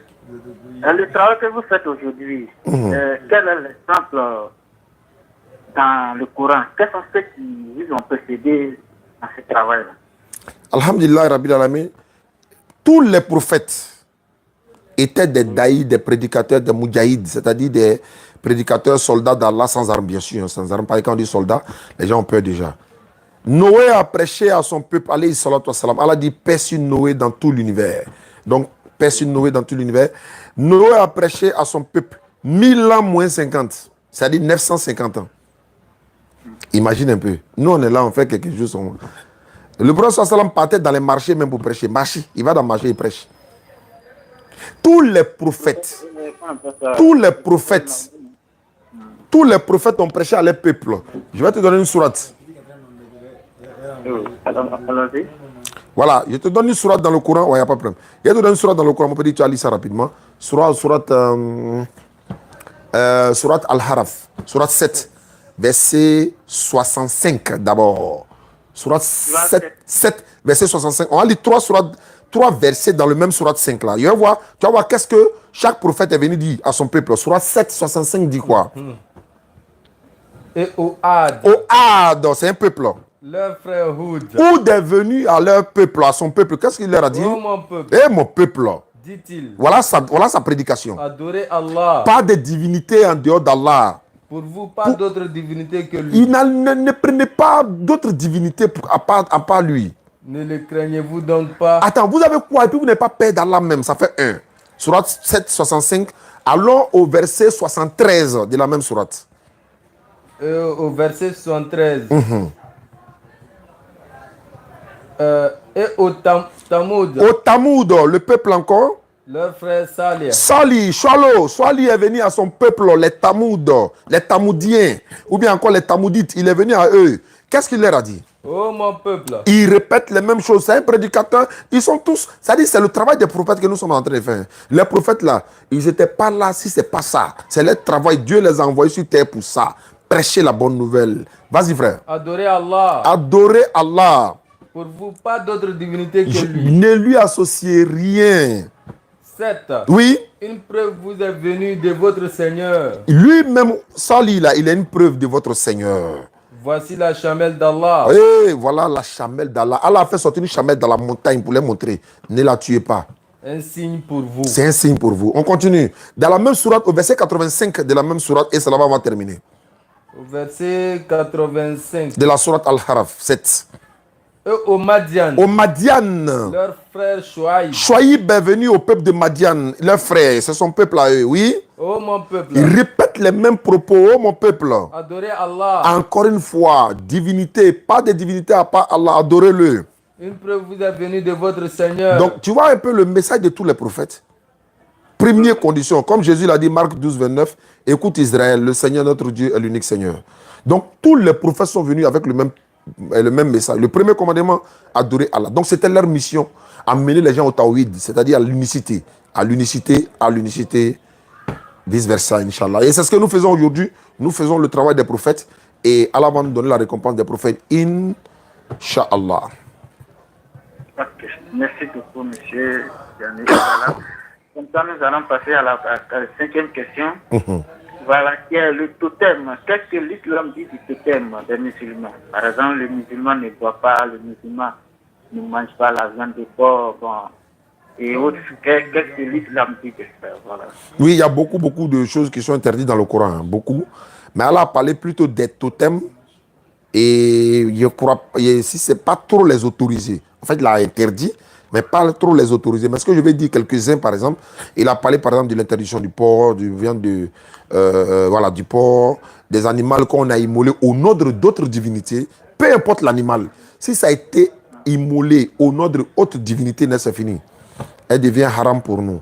Le travail que vous faites aujourd'hui, quel est l'exemple dans le Coran? Quels sont ceux qui vous ont précédé dans ce travail-là? Alhamdulillah, Rabbil Alamin, tous les prophètes étaient des daïs, des prédicateurs, des moudjahid, c'est-à-dire des prédicateurs soldats d'Allah sans armes, bien sûr. Sans armes, parce que quand on dit soldat, les gens ont peur déjà. Noé a prêché à son peuple, alayhi salatu wassalam. Allah dit paix sur Noé dans tout l'univers. Donc, paix sur Noé dans tout l'univers. Noé a prêché à son peuple 1000 ans moins 50, c'est-à-dire 950 ans. Imagine un peu. Nous, on est là, on fait quelque chose. Le prophète sallam partait dans les marchés même pour prêcher. Marché, il va dans le marché, il prêche. Tous les prophètes ont prêché à leur peuple. Je vais te donner une sourate. Voilà, je te donne une sourate dans le Coran. Il n'y a pas de problème. Je te donne une sourate dans le Coran. On peut dire tu as lu ça rapidement. Sourate Al-Haraf. Sourate 7, verset 65 d'abord. Sourate 7, verset 65. On a lu trois versets dans le même sourate 5 là. Tu vas voir qu'est-ce que chaque prophète est venu dire à son peuple. Sourate 7, 65 dit quoi? Et au Had. Au Had, c'est un peuple. Leur frère Houd. Houd est venu à leur peuple, à son peuple. Qu'est-ce qu'il leur a dit? Oh mon peuple. Eh mon peuple. Dit-il. Voilà sa prédication. Adorez Allah. Pas de divinité en dehors d'Allah. Pour vous, pas d'autre divinité que lui. Il ne prenez pas d'autres divinités à part lui. Ne le craignez-vous donc pas? Attends, vous avez quoi? Et puis vous n'avez pas peur d'Allah même. Ça fait 1. Sourate 7, 65. Allons au verset 73 de la même sourate. Au verset 73. Et au Tamoud. Au Tamoud, le peuple encore. Leur frère Salih. Swali est venu à son peuple, les Tamoud, les Tamoudiens, ou bien encore les Tamoudites. Il est venu à eux. Qu'est-ce qu'il leur a dit? Oh mon peuple. Ils répètent les mêmes choses. C'est un prédicateur. Ils sont tous. C'est-à-dire, c'est le travail des prophètes que nous sommes en train de faire. Les prophètes là, ils n'étaient pas là si c'est pas ça. C'est leur travail. Dieu les a envoyés sur terre pour ça. Prêcher la bonne nouvelle. Vas-y, frère. Adorez Allah. Adorez Allah. Pour vous, pas d'autre divinité que lui. Ne lui associez rien. 7. Oui. Une preuve vous est venue de votre Seigneur. Lui-même, Sali, là, il est une preuve de votre Seigneur. Voici la chamelle d'Allah. Et voilà la chamelle d'Allah. Allah a fait sortir une chamelle dans la montagne pour les montrer. Ne la tuez pas. Un signe pour vous. C'est un signe pour vous. On continue. Dans la même sourate, au verset 85 de la même sourate, et cela va terminer. Au verset 85. De la sourate Al-Haraf 7. Eux au Madian, Au Madian, leur frère Chouaïb. Chouaïb est venu au peuple de Madian, leur frère, c'est son peuple à eux, oui. Oh mon peuple, Il répète les mêmes propos, oh mon peuple. adorez Allah. Encore une fois, divinité, pas de divinité à part Allah, adorez-le. Une preuve vous est venue de votre Seigneur. Donc, tu vois un peu le message de tous les prophètes. Première condition, comme Jésus l'a dit, Marc 12, 29, écoute Israël, le Seigneur notre Dieu est l'unique Seigneur. Donc, tous les prophètes sont venus avec le même message. Le premier commandement, adorer Allah. Donc, c'était leur mission, amener les gens au tawhid, c'est-à-dire à l'unicité. À l'unicité, à l'unicité, vice-versa, Inch'Allah. Et c'est ce que nous faisons aujourd'hui. Nous faisons le travail des prophètes et Allah va nous donner la récompense des prophètes, Inch'Allah. Ok. Merci beaucoup, monsieur Yannick. Voilà. Comme ça, nous allons passer à la cinquième question. Voilà, qui est le totem. Qu'est-ce que l'islam dit du totem des musulmans? Par exemple, le musulman ne boit pas, le musulman ne mange pas la viande de porc, bon, et autres. Qu'est-ce que l'islam dit de ça? Voilà. Oui, il y a beaucoup de choses qui sont interdites dans le Coran, hein, beaucoup. Mais Allah a parlé plutôt des totems et je crois, si ce n'est pas trop les autoriser. En fait, il a interdit, mais pas trop les autoriser. Mais ce que je vais dire, quelques-uns, par exemple, il a parlé, par exemple, de l'interdiction du porc, du viande voilà, du porc, des animaux qu'on a immolés au nom d'autres divinités, peu importe l'animal. Si ça a été immolé au nom d'autres divinités, c'est fini. Elle devient haram pour nous.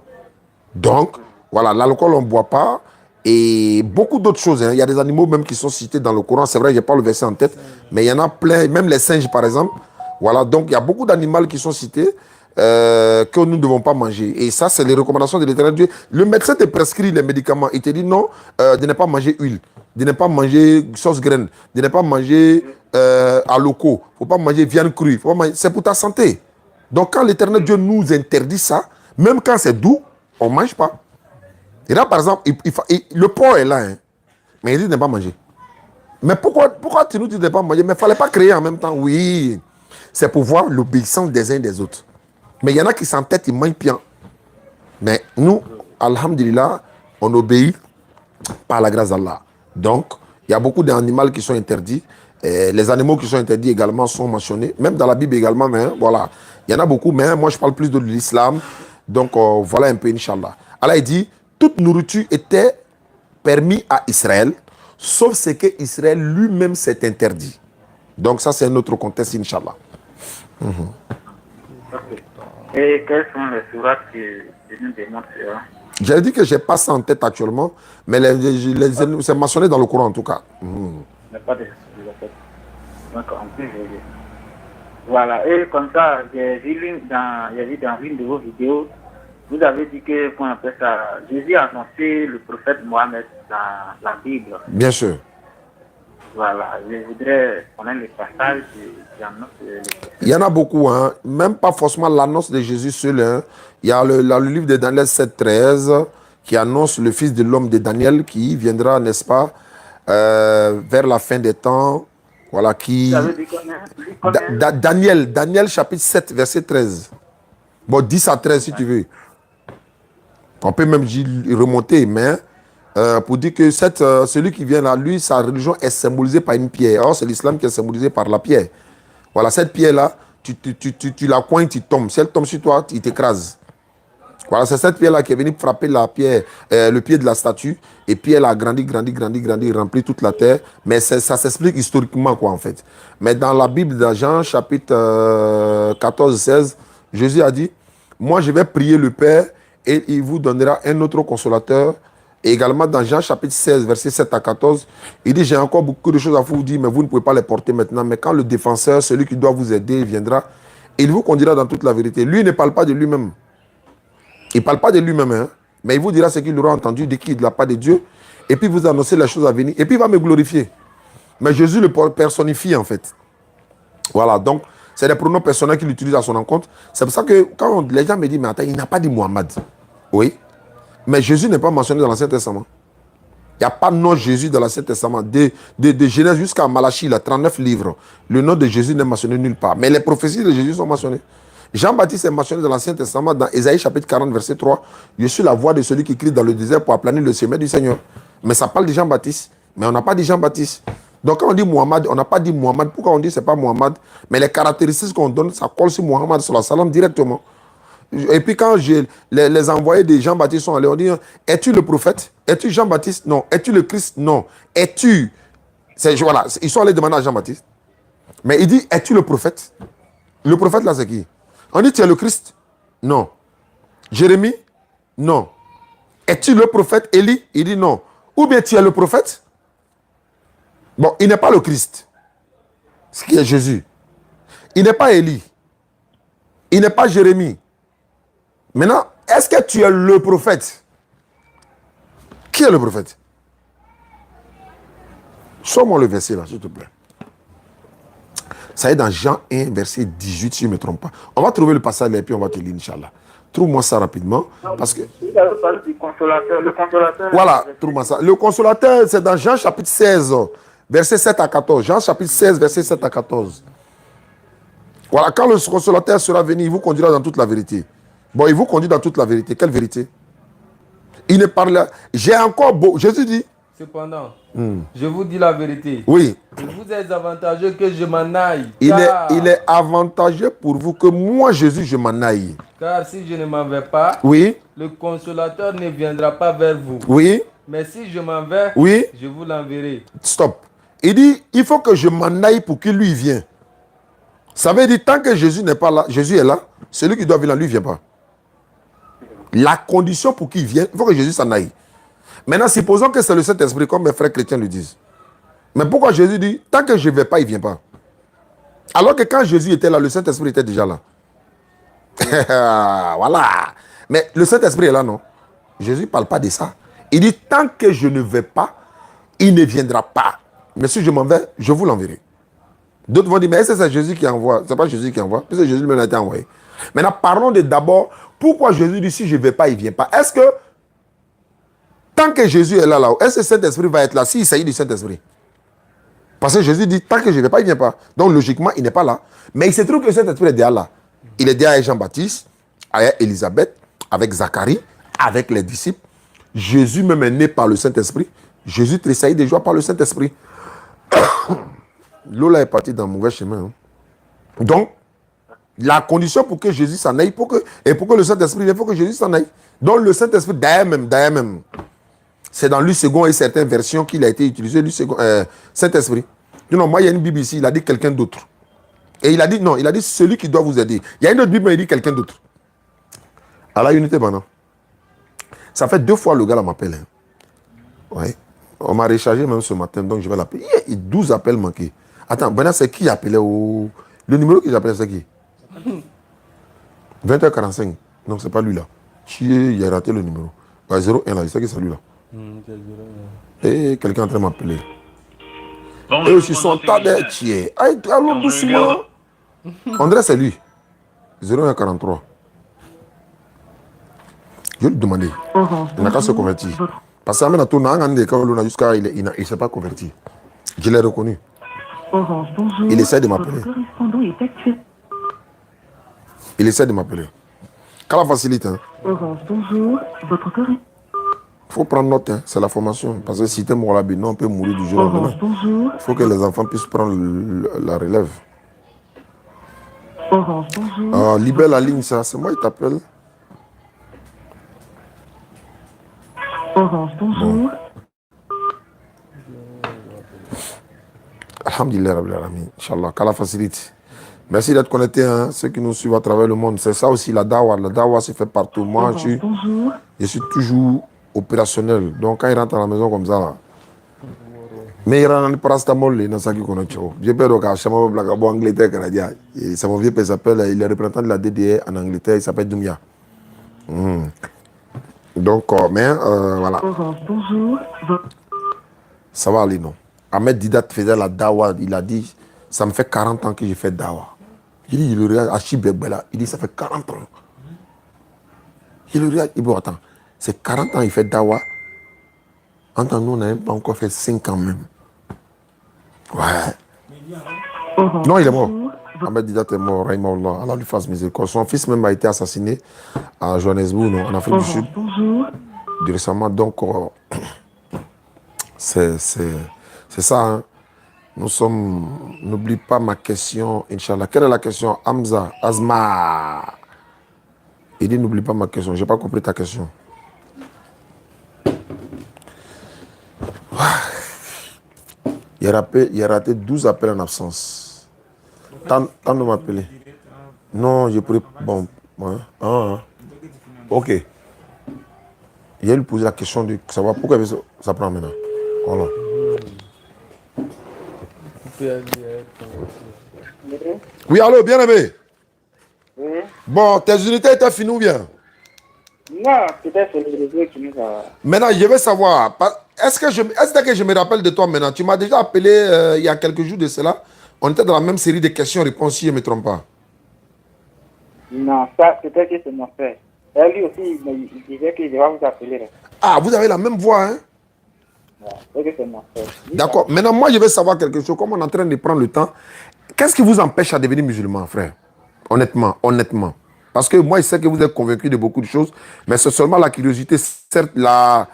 Donc, voilà, l'alcool, on ne boit pas. Et beaucoup d'autres choses. Hein. Il y a des animaux même qui sont cités dans le Coran. C'est vrai, je n'ai pas le verset en tête. Mais il y en a plein, même les singes, par exemple. Voilà, donc il y a beaucoup d'animaux qui sont cités que nous ne devons pas manger. Et ça, c'est les recommandations de l'Éternel Dieu. Le médecin te prescrit les médicaments. Il te dit non, de ne pas manger huile, de ne pas manger sauce graine, de ne pas manger à loco. Il ne faut pas manger viande crue. C'est pour ta santé. Donc quand l'Éternel Dieu nous interdit ça, même quand c'est doux, on ne mange pas. Et là, par exemple, le porc est là, hein, mais il dit de ne pas manger. Mais pourquoi tu nous dis de ne pas manger? Mais il ne fallait pas créer en même temps. Oui, c'est pour voir l'obéissance des uns des autres. Mais il y en a qui s'entêtent, ils mangent bien. Mais nous, alhamdulillah, on obéit par la grâce d'Allah. Donc, il y a beaucoup d'animaux qui sont interdits. Et les animaux qui sont interdits également sont mentionnés. Même dans la Bible également, mais voilà. Il y en a beaucoup, mais moi je parle plus de l'islam. Donc, voilà un peu, Inch'Allah. Allah dit, toute nourriture était permise à Israël, sauf ce que Israël lui-même s'est interdit. Donc, ça, c'est un autre contexte, Inch'Allah. Okay. Et quelles sont les sourates qui nous démontrent cela? J'ai dit que je n'ai pas ça en tête actuellement, mais c'est mentionné dans le Coran en tout cas. Il n'y a pas de donc, en plus, voilà. Et comme ça, j'ai vu dans une de vos vidéos, vous avez dit que, qu'on appelle ça, Jésus a annoncé le prophète Mohammed dans la Bible. Bien sûr. Voilà. Je voudrais connaître les passages qui annoncent. Il y en a beaucoup, hein. Même pas forcément l'annonce de Jésus seul. Hein. Il y a le livre de Daniel 7,13 qui annonce le fils de l'homme de Daniel qui viendra, n'est-ce pas, vers la fin des temps. Voilà, qui... Daniel chapitre 7, verset 13. Bon, 10 à 13 si tu veux. On peut même remonter, mais pour dire que celui qui vient là, lui, sa religion est symbolisée par une pierre. Or, c'est l'islam qui est symbolisé par la pierre. Voilà, cette pierre-là, tu la coins, tu tombes. Si elle tombe sur toi, il t'écrase. Voilà, c'est cette pierre-là qui est venue frapper la pierre, le pied de la statue. Et puis elle a grandi, rempli toute la terre. Mais ça s'explique historiquement, quoi, en fait. Mais dans la Bible de Jean, chapitre 14, 16, Jésus a dit, moi, je vais prier le Père et il vous donnera un autre consolateur. Et également dans Jean, chapitre 16, versets 7 à 14, il dit, j'ai encore beaucoup de choses à vous dire, mais vous ne pouvez pas les porter maintenant. Mais quand le défenseur, celui qui doit vous aider, viendra, il vous conduira dans toute la vérité. Lui ne parle pas de lui-même. Il ne parle pas de lui-même, hein, mais il vous dira ce qu'il aura entendu de qui de la part de Dieu. Et puis vous annoncer les choses à venir. Et puis il va me glorifier. Mais Jésus le personnifie en fait. Voilà, donc c'est des pronoms personnels qu'il utilise à son encontre. C'est pour ça que quand les gens me disent, mais attends, il n'a pas dit Mohammed. Oui. Mais Jésus n'est pas mentionné dans l'Ancien Testament. Il n'y a pas de nom de Jésus dans l'Ancien Testament. De Genèse jusqu'à Malachie, il a 39 livres. Le nom de Jésus n'est mentionné nulle part. Mais les prophéties de Jésus sont mentionnées. Jean-Baptiste est mentionné dans l'Ancien Testament, dans Ésaïe chapitre 40, verset 3. Je suis la voix de celui qui crie dans le désert pour aplanir le chemin du Seigneur. Mais ça parle de Jean-Baptiste. Mais on n'a pas dit Jean-Baptiste. Donc quand on dit Mohammed, on n'a pas dit Mohammed. Pourquoi on dit c'est pas Mohammed? Mais les caractéristiques qu'on donne, ça colle sur Mohammed sallallahu alayhi wa sallam directement. Et puis quand les envoyés de Jean-Baptiste sont allés, on dit, es-tu le prophète? Es-tu Jean-Baptiste? Non. Es-tu le Christ? Non. Es-tu... Voilà, ils sont allés demander à Jean-Baptiste. Mais il dit, es-tu le prophète? Le prophète là, c'est qui? On dit, tu es le Christ? Non. Jérémie? Non. Es-tu le prophète Élie? Il dit non. Ou bien tu es le prophète? Bon, il n'est pas le Christ. Ce qui est Jésus. Il n'est pas Élie. Il n'est pas Jérémie. Maintenant, est-ce que tu es le prophète? Qui est le prophète? Sors-moi le verset là, s'il te plaît. Ça est dans Jean 1, verset 18, si je ne me trompe pas. On va trouver le passage là et puis on va te lire, Inch'Allah. Trouve-moi ça rapidement. Parce que... Il avait parlé du consolateur. Le consolateur. Voilà, trouve-moi ça. Le consolateur, c'est dans Jean chapitre 16, verset 7 à 14. Jean chapitre 16, verset 7 à 14. Voilà, quand le consolateur sera venu, il vous conduira dans toute la vérité. Bon, il vous conduit dans toute la vérité. Quelle vérité? Il ne parle... J'ai encore beau... Jésus dit... Cependant, je vous dis la vérité. Oui. Il vous est avantageux que je m'en aille. Il est avantageux pour vous que moi, Jésus, je m'en aille. Car si je ne m'en vais pas, Oui. le consolateur ne viendra pas vers vous. Oui. Mais si je m'en vais, Oui. je vous l'enverrai. Stop. Il dit, il faut que je m'en aille pour qu'il lui vienne. Ça veut dire, tant que Jésus n'est pas là, Jésus est là, celui qui doit venir là, lui ne vient pas. La condition pour qu'il vienne, il faut que Jésus s'en aille. Maintenant, supposons que c'est le Saint-Esprit, comme mes frères chrétiens le disent. Mais pourquoi Jésus dit, tant que je ne vais pas, il ne vient pas? Alors que quand Jésus était là, le Saint-Esprit était déjà là. Voilà. Mais le Saint-Esprit est là, non? Jésus ne parle pas de ça. Il dit, tant que je ne vais pas, il ne viendra pas. Mais si je m'en vais, je vous l'enverrai. D'autres vont dire, mais est-ce que c'est Jésus qui envoie? Ce n'est pas Jésus qui envoie, puisque Jésus lui-même a été envoyé. Maintenant, parlons d'abord, pourquoi Jésus dit, si je ne vais pas, il ne vient pas? Est-ce que, tant que Jésus est là, est-ce que le Saint-Esprit va être là s'il s'agit du Saint-Esprit? Parce que Jésus dit, tant que je ne vais pas, il ne vient pas. Donc, logiquement, il n'est pas là. Mais il se trouve que le Saint-Esprit est déjà là. Il est déjà avec Jean-Baptiste, avec Élisabeth, avec Zacharie, avec les disciples. Jésus même est né par le Saint-Esprit. Jésus tressaillit de joie par le Saint-Esprit. Lola est parti dans le mauvais chemin. Hein. Donc, la condition pour que Jésus s'en aille, et pour que le Saint-Esprit, il faut que Jésus s'en aille. Donc, le Saint-Esprit, d'ailleurs même, c'est dans Luc II et certaines versions qu'il a été utilisé, Saint-Esprit. Non, moi, il y a une Bible ici, il a dit quelqu'un d'autre. Et il a dit, non, il a dit celui qui doit vous aider. Il y a une autre Bible, mais il dit quelqu'un d'autre. À la unité, maintenant. Ça fait 2 fois le gars là m'appelle. Hein. Ouais. On m'a rechargé même ce matin, donc je vais l'appeler. Il y a 12 appels manqués. Attends, Bernard, c'est qui appelait au... Le numéro que j'appelais, c'est qui? 20h45. Non, c'est pas lui là. Il a raté le numéro. 01 là, c'est qui c'est lui là? Et quelqu'un est en train de m'appeler. Et aussi son tas de tiers. Allons doucement. André, c'est lui. 0143. Je vais lui demander. Il n'a qu'à se convertir. Parce que jusqu'à il ne s'est pas converti. Je l'ai reconnu. Il essaie de m'appeler. Il essaie de m'appeler. Qu'à la facilite. Hein. Bonjour, votre correspondant. Il faut prendre note, hein. C'est la formation. Parce que si tu es mort là, on peut mourir du jour au lendemain. Il faut que les enfants puissent prendre la relève. Libère la ligne, ça. C'est moi qui t'appelle. Bonjour. Alhamdulillah, Rabbil Alamin. Inch'Allah, qu'Allah facilite. Merci d'être connectés, hein, ceux qui nous suivent à travers le monde. C'est ça aussi la dawa. La dawa se fait partout. Moi, je suis toujours opérationnel. Donc, quand il rentre à la maison comme ça, là, mais il rentre en parastamol, il n'a pas qui j'ai peur que je suis en Angleterre, Canadien. C'est mon vieux père, il est représentant de la DDE en Angleterre, il s'appelle Doumia. Donc, voilà. Bonjour. Ça va aller, non? Ahmed Didat faisait la dawa, il a dit, ça me fait 40 ans que je fais dawa. Il dit, il le regarde, Achib Begbela, il dit, ça fait 40 ans. Il le regarde, il dit, bon, attends, c'est 40 ans, il fait dawa. En tant que nous, on n'a même pas encore fait 5 ans même. Ouais. Non, il est mort. Ahmed Didat est mort, Rahimahullah. Allah lui fasse miséricorde. Son fils même a été assassiné à Johannesburg, en Afrique du Sud, Bonjour. récemment. Donc, c'est ça. Hein. Nous sommes... N'oublie pas ma question, Inch'Allah. Quelle est la question? Hamza, Azma. Il dit, n'oublie pas ma question. Je n'ai pas compris ta question. Il a raté 12 appels en absence. Tant de m'appeler. Non, j'ai pris... Bon, ouais. Ok. Il a lui posé la question de savoir pourquoi ça prend maintenant. Voilà. Oui, allô, bien aimé. Oui. Bon, tes unités étaient finies ou bien? Non, peut-être c'est le réseau qui nous a... Maintenant, je veux savoir, est-ce que je me rappelle de toi maintenant? Tu m'as déjà appelé il y a quelques jours de cela. On était dans la même série de questions-réponses, si je ne me trompe pas. Non, ça, peut-être que c'est mon frère. Et lui aussi, il disait qu'il va vous appeler. Là. Ah, vous avez la même voix, hein? Ouais, peut-être que c'est mon frère. D'accord. Maintenant, moi, je veux savoir quelque chose. Comme on est en train de prendre le temps, qu'est-ce qui vous empêche à devenir musulman, frère? Honnêtement. Parce que moi, je sais que vous êtes convaincu de beaucoup de choses, mais c'est seulement la curiosité, certes, la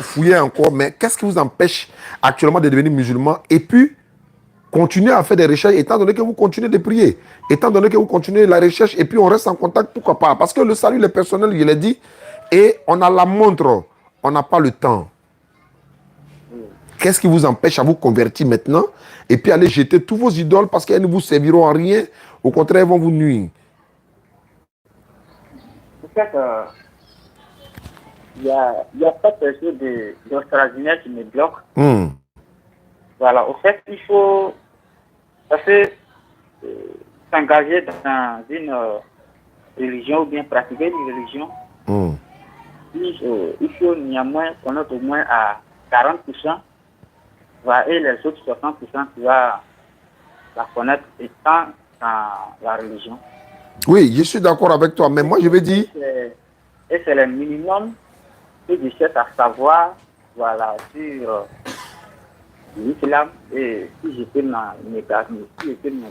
fouiller encore, mais qu'est-ce qui vous empêche actuellement de devenir musulman et puis continuer à faire des recherches, étant donné que vous continuez de prier, étant donné que vous continuez la recherche et puis on reste en contact, pourquoi pas? Parce que le salut, le personnel, je l'ai dit, et on a la montre, on n'a pas le temps. Qu'est-ce qui vous empêche à vous convertir maintenant et puis aller jeter tous vos idoles parce qu'elles ne vous serviront à rien, au contraire, elles vont vous nuire? En fait, il y a pas quelque chose d'extraordinaire qui me bloque. Voilà, au fait, il faut s'engager dans une religion ou bien pratiquer une religion. Il faut néanmoins connaître au moins à 40%, et les autres 60% tu vas la connaître étant dans la religion. Oui, je suis d'accord avec toi, mais moi je veux dire... Et c'est le minimum que je cherche à savoir, voilà, sur l'islam, et si je peux m'en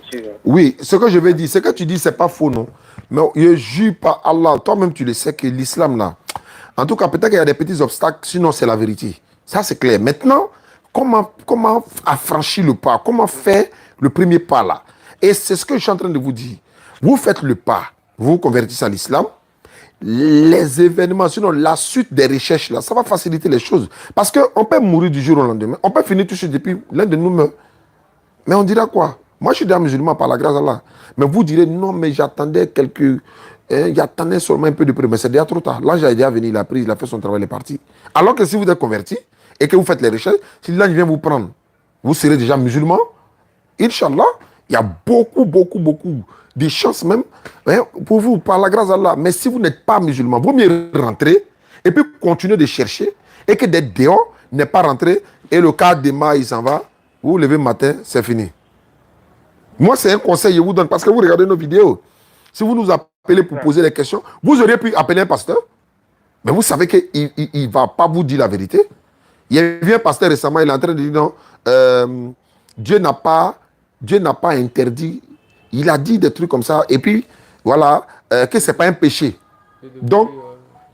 suivre. Oui, ce que je veux dire, ce que tu dis, c'est pas faux, non? Mais je jure par Allah, toi-même tu le sais que l'islam là, en tout cas peut-être qu'il y a des petits obstacles, sinon c'est la vérité. Ça c'est clair. Maintenant, comment affranchir le pas? Comment faire le premier pas là? Et c'est ce que je suis en train de vous dire. Vous faites le pas, vous vous convertissez à l'islam, les événements, sinon la suite des recherches là, ça va faciliter les choses. Parce qu'on peut mourir du jour au lendemain, on peut finir tout de suite depuis l'un de nous meurt. Mais on dira quoi? Moi je suis déjà musulman par la grâce d'Allah. Mais vous direz non, mais j'attendais j'attendais seulement un peu de près, mais c'est déjà trop tard. L'ange est déjà venu, il a pris, il a fait son travail, il est parti. Alors que si vous êtes converti et que vous faites les recherches, si l'ange vient vous prendre, vous serez déjà musulman. Inch'Allah, il y a beaucoup de chances même pour vous, par la grâce d'Allah. Mais si vous n'êtes pas musulman, vous mieux rentrer et puis continuer de chercher et que d'être dehors n'est pas rentré et le cas démarre, il s'en va. Vous vous levez le matin, c'est fini. Moi, c'est un conseil que je vous donne parce que vous regardez nos vidéos. Si vous nous appelez pour poser des questions, vous auriez pu appeler un pasteur, mais vous savez qu'il ne va pas vous dire la vérité. Il y a eu un pasteur récemment, il est en train de dire non, Dieu n'a pas interdit. Il a dit des trucs comme ça. Et puis, voilà, que ce n'est pas un péché. Donc,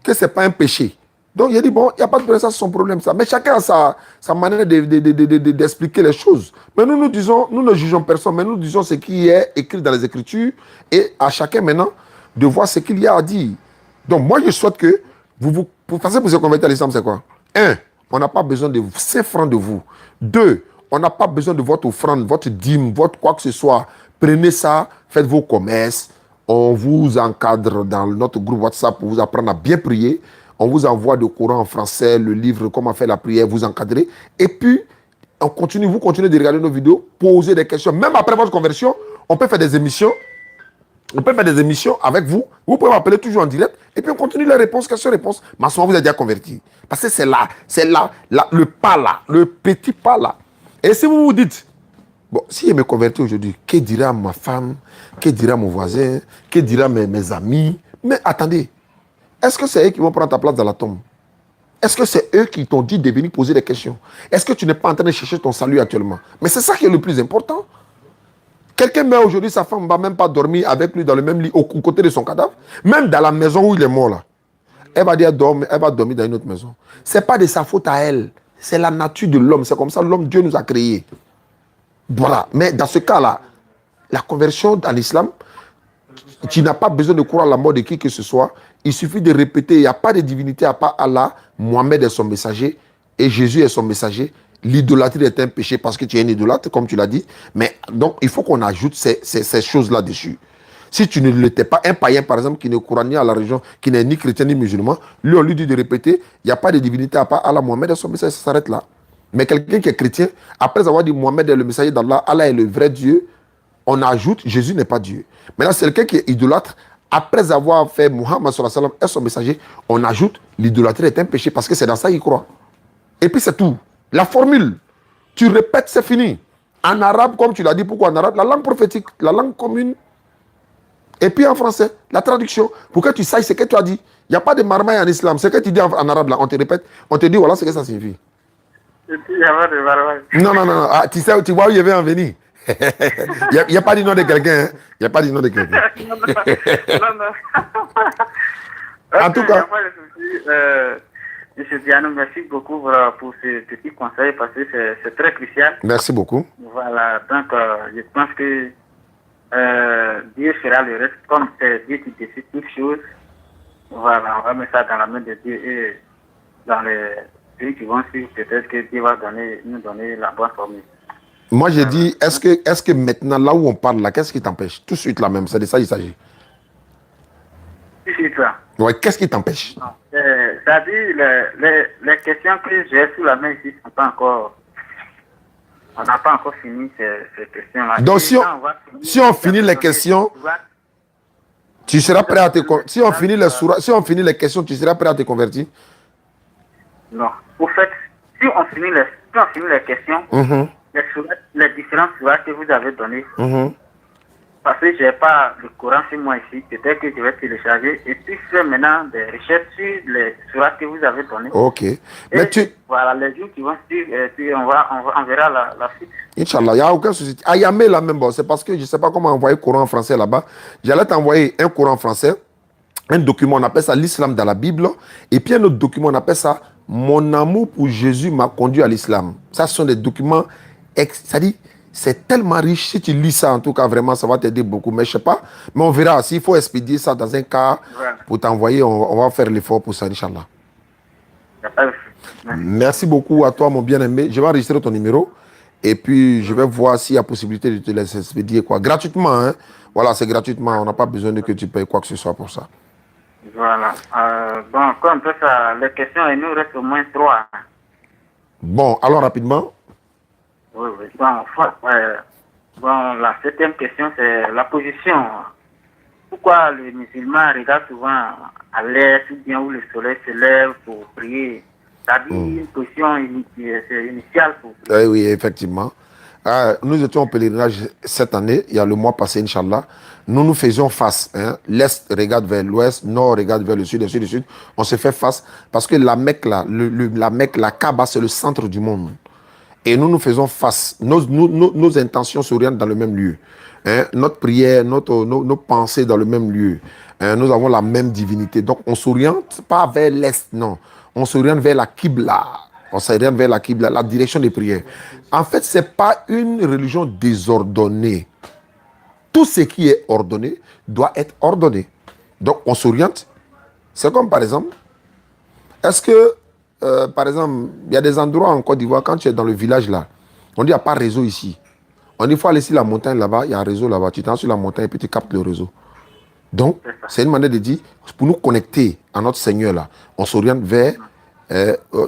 que ce n'est pas un péché. Donc, il a dit, bon, il n'y a pas de problème, ça c'est son problème, ça. Mais chacun a sa manière d'expliquer les choses. Mais nous ne jugeons personne, mais nous disons ce qui est écrit dans les Écritures et à chacun maintenant de voir ce qu'il y a à dire. Donc, moi, je souhaite que pour se convertir à l'islam, c'est quoi? 1, on n'a pas besoin de 5 francs de vous. 2, on n'a pas besoin de votre offrande, votre dîme, votre quoi que ce soit. Prenez ça, faites vos commerces. On vous encadre dans notre groupe WhatsApp pour vous apprendre à bien prier. On vous envoie le Coran en français, le livre, comment faire la prière, vous encadrez. Et puis, vous continuez de regarder nos vidéos, poser des questions. Même après votre conversion, on peut faire des émissions. On peut faire des émissions avec vous. Vous pouvez m'appeler toujours en direct. Et puis, on continue les réponses, questions-réponses. Mais à ce moment, vous êtes déjà converti. Parce que c'est le pas là, le petit pas là. Et si vous vous dites, bon, si je me convertis aujourd'hui, que dira ma femme, que dira mon voisin, que dira mes amis? Mais attendez, est-ce que c'est eux qui vont prendre ta place dans la tombe? Est-ce que c'est eux qui t'ont dit de venir poser des questions? Est-ce que tu n'es pas en train de chercher ton salut actuellement? Mais c'est ça qui est le plus important. Quelqu'un meurt aujourd'hui, sa femme ne va même pas dormir avec lui dans le même lit, au côté de son cadavre. Même dans la maison où il est mort là. Elle va dire elle va dormir dans une autre maison. Ce n'est pas de sa faute à elle. C'est la nature de l'homme. C'est comme ça l'homme, Dieu nous a créés. Voilà. Mais dans ce cas-là, la conversion en islam, tu n'as pas besoin de croire à la mort de qui que ce soit. Il suffit de répéter, il n'y a pas de divinité à part Allah. Mohamed est son messager et Jésus est son messager. L'idolâtrie est un péché parce que tu es un idolâtre, comme tu l'as dit. Mais donc, il faut qu'on ajoute ces choses-là dessus. Si tu ne l'étais pas, un païen, par exemple, qui ne croit ni à la religion, qui n'est ni chrétien ni musulman, lui, on lui dit de répéter, il n'y a pas de divinité à part Allah. Mohamed est son messager, ça s'arrête là. Mais quelqu'un qui est chrétien, après avoir dit Mohamed est le messager d'Allah, Allah est le vrai Dieu, on ajoute Jésus n'est pas Dieu. Maintenant, c'est quelqu'un qui est idolâtre. Après avoir fait Muhammad sallallahu alayhi wa sallam est son messager, on ajoute l'idolâtrie est un péché parce que c'est dans ça qu'il croit. Et puis c'est tout. La formule, tu répètes, c'est fini. En arabe, comme tu l'as dit, pourquoi en arabe? La langue prophétique, la langue commune. Et puis en français, la traduction. Pour que tu saches ce que tu as dit. Il n'y a pas de marmaille en islam. Ce que tu dis en arabe, là, on te répète, on te dit voilà ce que ça signifie. Il n'y a pas de marmaille. Non. Ah, tu sais, tu vois où je vais en venir. Il n'y a pas du nom de quelqu'un. Hein? Il n'y a pas du nom de quelqu'un. non. En tout cas. Monsieur Diano, merci beaucoup pour ce petit conseil parce que c'est très crucial. Merci beaucoup. Voilà, donc je pense que Dieu fera le reste comme c'est Dieu qui décide toutes choses. Voilà, on va mettre ça dans la main de Dieu et dans les pays qui vont suivre, peut-être que Dieu va nous donner la bonne formule. Moi, j'ai dit, est-ce que maintenant, là où on parle, là, qu'est-ce qui t'empêche? Tout de suite, là même, c'est de ça qu'il s'agit. Tout de suite, là. Ouais, qu'est-ce qui t'empêche? C'est-à-dire, les questions que j'ai sous la main ici ne sont pas encore... On n'a pas encore fini ces questions-là. Donc, si on finit les questions, tu seras prêt à te convertir. Si on finit les questions, tu seras prêt à te convertir? Non. Au fait, si on finit les questions, les différentes sourates que vous avez données, parce que je n'ai pas le Coran chez moi ici, peut-être que je vais télécharger et puis faire maintenant des recherches sur les sourates que vous avez données. Ok. Mais voilà, les jours qui vont suivre, et puis on verra la suite. Inch'Allah, il n'y a aucun souci. À Yamé, là même, bon, c'est parce que je ne sais pas comment envoyer le Coran en français là-bas. J'allais t'envoyer un Coran en français, un document, on appelle ça l'islam dans la Bible, et puis un autre document, on appelle ça mon amour pour Jésus m'a conduit à l'islam. Ça, ce sont des documents, c'est-à-dire, c'est tellement riche. Si tu lis ça, en tout cas, vraiment, ça va t'aider beaucoup. Mais je ne sais pas. Mais on verra. S'il faut expédier ça dans un cas pour t'envoyer, on va faire l'effort pour ça, Inch'Allah. Merci beaucoup à toi, mon bien-aimé. Je vais enregistrer ton numéro. Et puis, je vais voir s'il y a possibilité de te laisser expédier quoi. Gratuitement. Hein? Voilà, c'est gratuitement. On n'a pas besoin de que tu payes quoi que ce soit pour ça. Voilà. Bon, comme ça, les questions, il nous reste au moins 3. Bon, alors rapidement. Oui. Bon, la 7e question, c'est la position. Pourquoi les musulmans regardent souvent à l'est ou bien où le soleil se lève pour prier? C'est-à-dire une position initiale pour prier. Oui, effectivement. Nous étions au pèlerinage cette année, il y a le mois passé, Inch'Allah. Nous faisions face. Hein. L'Est regarde vers l'Ouest, Nord regarde vers le Sud, le Sud, le Sud. On se fait face parce que la Mecque, là, la Mecque, la Kaaba, c'est le centre du monde. Et nous faisons face. Nos intentions s'orientent dans le même lieu. Hein? Notre prière, nos pensées dans le même lieu. Hein? Nous avons la même divinité. Donc, on ne s'oriente pas vers l'Est, non. On s'oriente vers la Qibla. On s'oriente vers la Qibla, la direction des prières. En fait, ce n'est pas une religion désordonnée. Tout ce qui est ordonné doit être ordonné. Donc, on s'oriente. C'est comme, par exemple, est-ce que par exemple, il y a des endroits en Côte d'Ivoire, quand tu es dans le village là, on dit qu'il n'y a pas de réseau ici. On dit qu'il faut aller sur la montagne là-bas, il y a un réseau là-bas. Tu t'en sur la montagne et puis tu captes le réseau. Donc, c'est une manière de dire, pour nous connecter à notre Seigneur là, on s'oriente vers,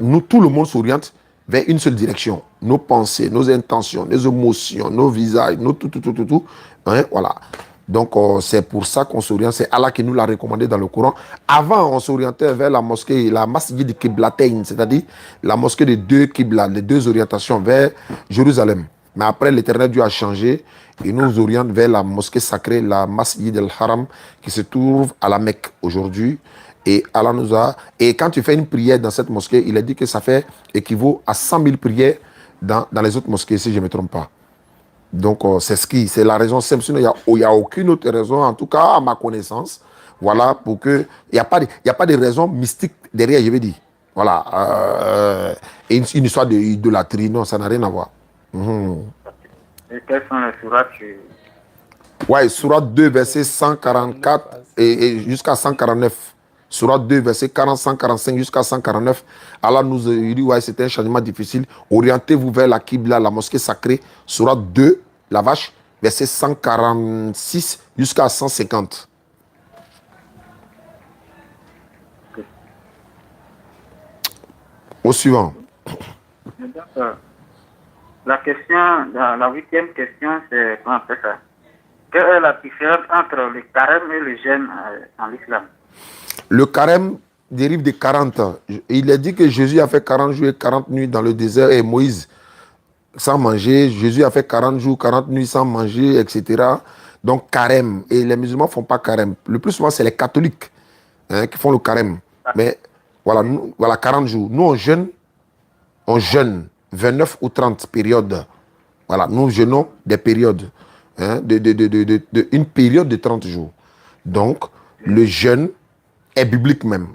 nous, tout le monde s'oriente vers une seule direction. Nos pensées, nos intentions, nos émotions, nos visages, tout. Hein, voilà. Donc, c'est pour ça qu'on s'oriente. C'est Allah qui nous l'a recommandé dans le Coran. Avant, on s'orientait vers la mosquée, la masjid de Qiblatain, c'est-à-dire la mosquée des deux Qibla, les deux orientations vers Jérusalem. Mais après, l'Éternel Dieu a changé et nous oriente vers la mosquée sacrée, la masjid al-Haram, qui se trouve à la Mecque aujourd'hui. Et Allah nous a... Et quand tu fais une prière dans cette mosquée, il a dit que ça fait équivaut à 100 000 prières dans les autres mosquées, si je ne me trompe pas. Donc, c'est la raison simple. Sinon, il n'y a aucune autre raison, en tout cas à ma connaissance. Voilà, pour que. Il n'y a pas de raison mystique derrière, je veux dire. Voilà. Une histoire d'idolâtrie, non, ça n'a rien à voir. Et quelles sont les sourates Ouais, Sourate 2, verset 144 et jusqu'à 149. Sourate 2, verset 40, 145 jusqu'à 149. Allah nous dit, ouais, c'était un changement difficile. Orientez-vous vers la Qibla, la mosquée sacrée. Sourate 2, la vache, verset 146 jusqu'à 150. Au suivant. La question, la 8e question, c'est comment on fait ça? Quelle est la différence entre le carême et le jeûne en l'islam? Le carême dérive de 40 ans. Il est dit que Jésus a fait 40 jours et 40 nuits dans le désert et Moïse sans manger. Jésus a fait 40 jours, 40 nuits sans manger, etc. Donc carême. Et les musulmans ne font pas carême. Le plus souvent, c'est les catholiques qui font le carême. Mais voilà, voilà 40 jours. Nous, on jeûne 29 ou 30 périodes. Voilà, nous jeûnons des périodes. Une période de 30 jours. Donc, le jeûne est biblique même.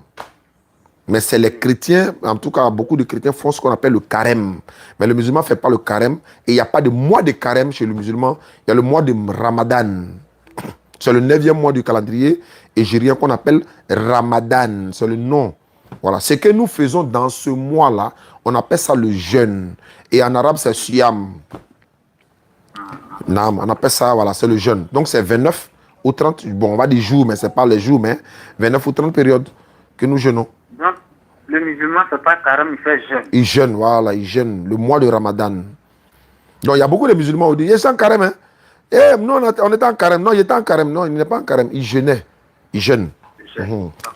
Mais c'est les chrétiens, en tout cas, beaucoup de chrétiens font ce qu'on appelle le carême. Mais le musulman ne fait pas le carême. Et il n'y a pas de mois de carême chez le musulman. Il y a le mois de Ramadan. C'est le 9e mois du calendrier hégirien qu'on appelle Ramadan. C'est le nom. Voilà. Ce que nous faisons dans ce mois-là, on appelle ça le jeûne. Et en arabe, c'est Siyam. Non, on appelle ça, voilà, c'est le jeûne. Donc c'est 29 ou 30, bon, on va dire jours, mais ce n'est pas les jours, mais 29 ou 30 périodes que nous jeûnons. Donc, le musulman, ce n'est pas carême, il fait jeûne. Il jeûne, voilà, il jeûne, le mois de Ramadan. Donc il y a beaucoup de musulmans qui disent, il est en carême, hein. Nous, on était en carême. Non, il était en carême. Non, il n'est pas en carême. Il jeûnait. Il jeûne.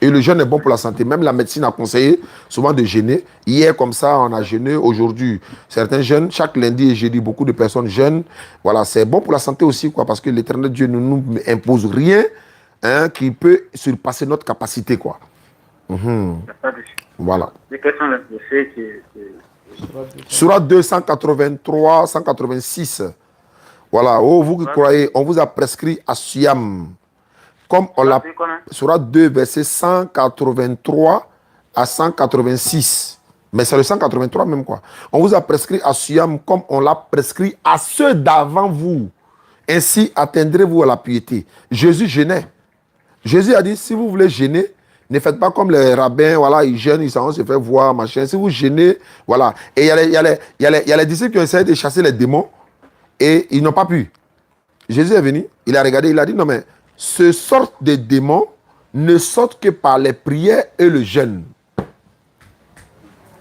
Et le jeûne est bon pour la santé. Même la médecine a conseillé souvent de jeûner. Hier, comme ça, on a jeûné. Aujourd'hui, certains jeûnent. Chaque lundi et jeudi, beaucoup de personnes jeûnent. Voilà, c'est bon pour la santé aussi, quoi, parce que l'Éternel Dieu ne nous impose rien qui peut surpasser notre capacité, quoi. Voilà. Et quels sont les versets qui... Sourate 283, 186. Voilà. Oh, vous qui croyez, on vous a prescrit à Siyam. Comme on l'a... Sourate 2, verset 183 à 186. Mais c'est le 183 même, quoi. On vous a prescrit à Siyam comme on l'a prescrit à ceux d'avant vous. Ainsi atteindrez-vous à la piété. Jésus jeûnait. Jésus a dit, si vous voulez jeûner, ne faites pas comme les rabbins, voilà, ils jeûnent, ils s'en se fait voir, machin. Si vous jeûnez, voilà. Et il y a les disciples qui ont essayé de chasser les démons et ils n'ont pas pu. Jésus est venu, il a regardé, il a dit, non mais, ce sort de démons ne sortent que par les prières et le jeûne.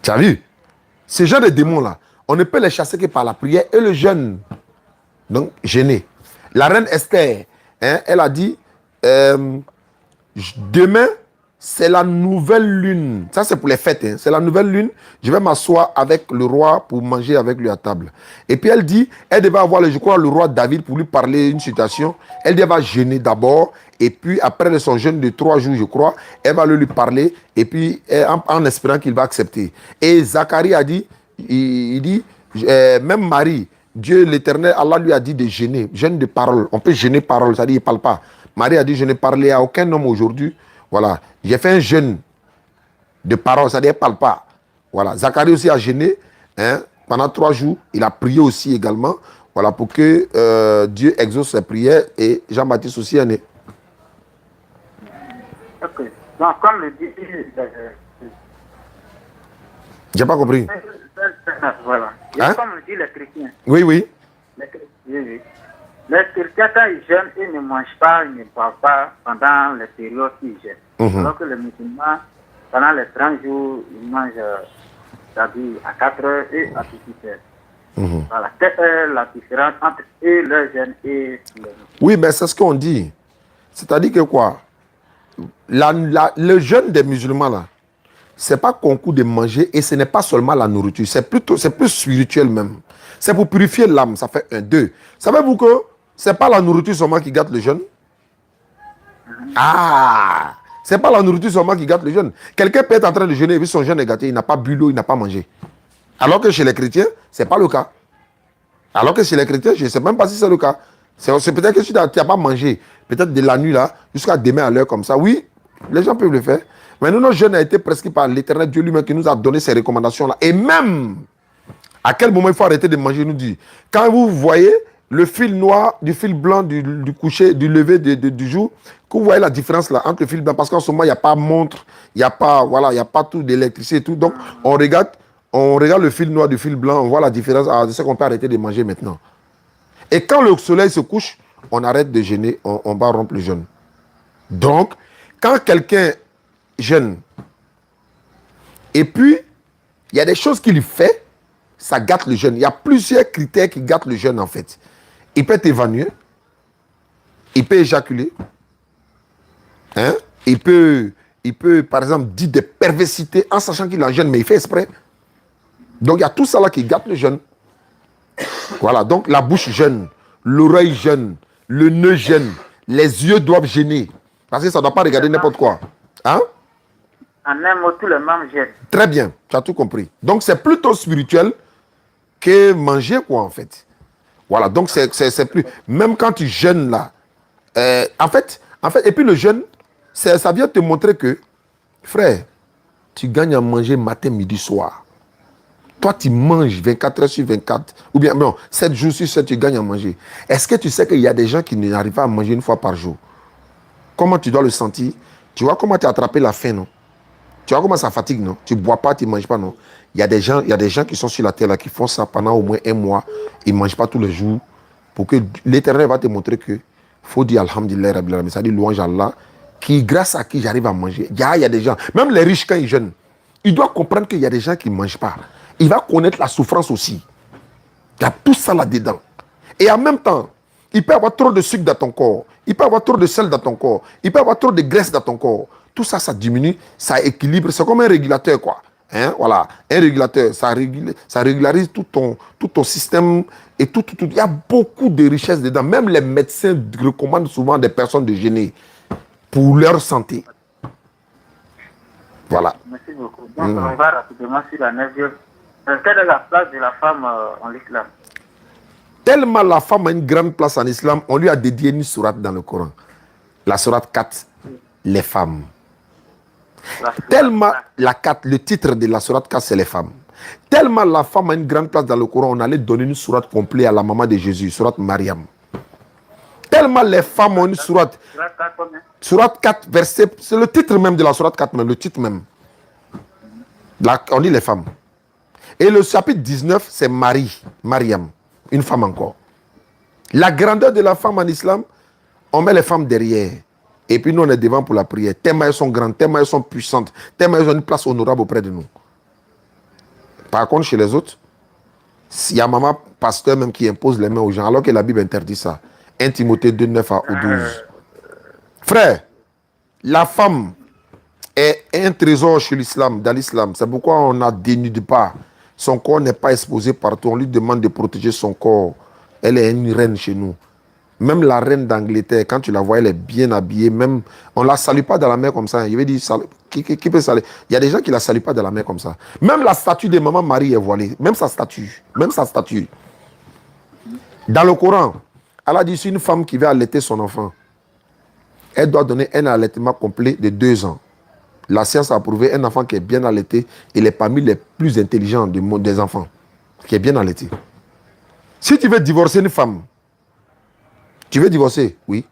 Tu as vu? Ces gens de démons-là, on ne peut les chasser que par la prière et le jeûne. Donc, jeûner. La reine Esther, elle a dit, demain, c'est la nouvelle lune. Ça, c'est pour les fêtes. C'est la nouvelle lune. Je vais m'asseoir avec le roi pour manger avec lui à table. Et puis, elle dit, elle devait avoir, je crois, le roi David pour lui parler une situation. Elle devait jeûner d'abord. Et puis, après son jeûne de 3 jours, je crois, elle va lui parler. Et puis, en espérant qu'il va accepter. Et Zacharie a dit, il dit, même Marie, Dieu l'Éternel, Allah lui a dit de jeûner. Jeûne de parole. On peut jeûner parole, c'est-à-dire il ne parle pas. Marie a dit, je ne parlais à aucun homme aujourd'hui. Voilà, j'ai fait un jeûne de parole, c'est-à-dire qu'il ne parle pas. Voilà, Zacharie aussi a jeûné pendant 3 jours. Il a prié aussi également, voilà, pour que Dieu exauce ses prières. Et Jean-Baptiste aussi est né. Ok, donc comme le dit... J'ai pas compris. Voilà, comme le dit les chrétiens. Oui, oui. Les chrétiens, quand ils jeûnent, ils ne mangent pas, ils ne boivent pas pendant les périodes qu'ils jeûnent. Alors que les musulmans, pendant les 30 jours, ils mangent à 4 heures et à 18 heures. Voilà. Quelle est la différence entre eux, le jeûne et le musulman? Oui, mais c'est ce qu'on dit. C'est-à-dire que quoi? Le jeûne des musulmans, là, ce n'est pas concours de manger et ce n'est pas seulement la nourriture. C'est plus spirituel même. C'est pour purifier l'âme. Ça fait 1, 2. Savez-vous que ce n'est pas la nourriture seulement qui gâte le jeûne? Ah! Ce n'est pas la nourriture seulement qui gâte le jeûne. Quelqu'un peut être en train de jeûner et puis son jeûne est gâté. Il n'a pas bu l'eau, il n'a pas mangé. Alors que chez les chrétiens, ce n'est pas le cas. Alors que chez les chrétiens, je ne sais même pas si c'est le cas. C'est peut-être que si tu n'as pas mangé, peut-être de la nuit là, jusqu'à demain à l'heure comme ça. Oui, les gens peuvent le faire. Mais nous, notre jeûne a été prescrit par l'Éternel Dieu lui-même qui nous a donné ces recommandations-là. Et même, à quel moment il faut arrêter de manger, il nous dit. Quand vous voyez le fil noir du fil blanc du coucher, du lever du jour, que vous voyez la différence là entre le fil blanc, parce qu'en ce moment, il n'y a pas de montre, il n'y a pas, voilà, il n'y a pas tout d'électricité et tout. Donc, on regarde le fil noir du fil blanc, on voit la différence. C'est ce qu'on peut arrêter de manger maintenant. Et quand le soleil se couche, on arrête de jeûner, on va rompre le jeûne. Donc, quand quelqu'un jeûne, et puis, il y a des choses qu'il fait, ça gâte le jeûne. Il y a plusieurs critères qui gâtent le jeûne, en fait. Il peut t'évanouir, il peut éjaculer, hein? Il peut, par exemple, dire des perversités en sachant qu'il a jeûne, mais il fait exprès. Donc, il y a tout ça là qui gâte le jeûne. Voilà, donc la bouche jeûne, l'oreille jeûne, le nez jeûne, les yeux doivent gêner. Parce que ça ne doit pas regarder n'importe quoi. Hein? En un mot, tout le monde jeûne. Très bien, tu as tout compris. Donc c'est plutôt spirituel que manger, quoi, en fait. Voilà, donc c'est plus... Même quand tu jeûnes là, en fait, et puis le jeûne, ça vient te montrer que, frère, tu gagnes à manger matin, midi, soir. Toi, tu manges 24 heures sur 24, ou bien, non, 7 jours sur 7, tu gagnes à manger. Est-ce que tu sais qu'il y a des gens qui n'arrivent pas à manger une fois par jour? Comment tu dois le sentir? Tu vois comment tu as attrapé la faim, non? Tu vois comment ça fatigue, non? Tu ne bois pas, tu ne manges pas, non? Il y a des gens qui sont sur la terre, là, qui font ça pendant au moins un mois. Ils ne mangent pas tous les jours. Pour que l'Éternel va te montrer que faut dire Alhamdulillah, Rabbil Alamin, c'est-à-dire louange à Allah, qui, grâce à qui j'arrive à manger. Il y a des gens, même les riches, quand ils jeûnent, ils doivent comprendre qu'il y a des gens qui ne mangent pas. Il va connaître la souffrance aussi. Il y a tout ça là-dedans. Et en même temps, il peut y avoir trop de sucre dans ton corps. Il peut y avoir trop de sel dans ton corps. Il peut y avoir trop de graisse dans ton corps. Tout ça, ça diminue, ça équilibre. C'est comme un régulateur, quoi. Hein? Voilà. Un régulateur, ça régularise tout ton système et tout. Il y a beaucoup de richesses dedans. Même les médecins recommandent souvent des personnes de jeûner pour leur santé. Voilà. Merci beaucoup. Donc, on va rapidement sur la 9e. Quelle est la place de la femme en l'islam? Tellement la femme a une grande place en islam, on lui a dédié une sourate dans le Coran. La sourate 4, les femmes. Tellement la 4, le titre de la sourate 4, c'est les femmes. Tellement la femme a une grande place dans le Coran, on allait donner une sourate complète à la maman de Jésus, sourate Mariam. Tellement les femmes ont une sourate. Sourate 4, verset, c'est le titre même de la sourate 4, même, le titre même. Là, on dit les femmes. Et le chapitre 19, c'est Marie, Mariam, une femme encore. La grandeur de la femme en islam, on met les femmes derrière. Et puis nous, on est devant pour la prière. Tellement elles sont grandes, tellement elles sont puissantes, tellement elles ont une place honorable auprès de nous. Par contre, chez les autres, il y a maman pasteur même qui impose les mains aux gens, alors que la Bible interdit ça. 1 Timothée 2, 9 à 12. Frère, la femme est un trésor chez l'islam, dans l'islam. C'est pourquoi on ne dénude pas. Son corps n'est pas exposé partout. On lui demande de protéger son corps. Elle est une reine chez nous. Même la reine d'Angleterre, quand tu la vois, elle est bien habillée. Même, on ne la salue pas dans la main comme ça. Il veut dire, qui peut saluer? Il y a des gens qui ne la saluent pas dans la main comme ça. Même la statue de maman Marie est voilée. Même sa statue. Dans le Coran, Allah dit, c'est une femme qui veut allaiter son enfant. Elle doit donner un allaitement complet de 2 ans. La science a prouvé un enfant qui est bien allaité, il est parmi les plus intelligents du monde des enfants, qui est bien allaité. Si tu veux divorcer une femme, tu veux divorcer, oui,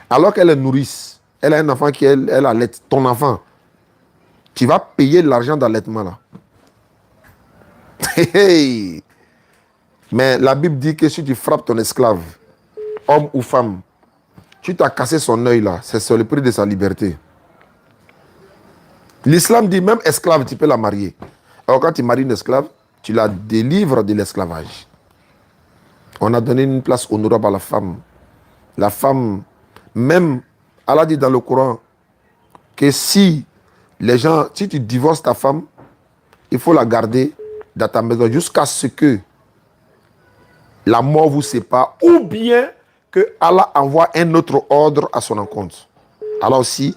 alors qu'elle est nourrice, elle a un enfant qui elle allaite, ton enfant, tu vas payer l'argent d'allaitement là. Mais la Bible dit que si tu frappes ton esclave, homme ou femme, tu t'as cassé son œil là, c'est sur le prix de sa liberté. L'islam dit même esclave, tu peux la marier. Alors quand tu maries une esclave, tu la délivres de l'esclavage. On a donné une place honorable à la femme. La femme, même, Allah dit dans le Coran, que si tu divorces ta femme, il faut la garder dans ta maison jusqu'à ce que la mort vous sépare, ou bien que Allah envoie un autre ordre à son encontre. Allah aussi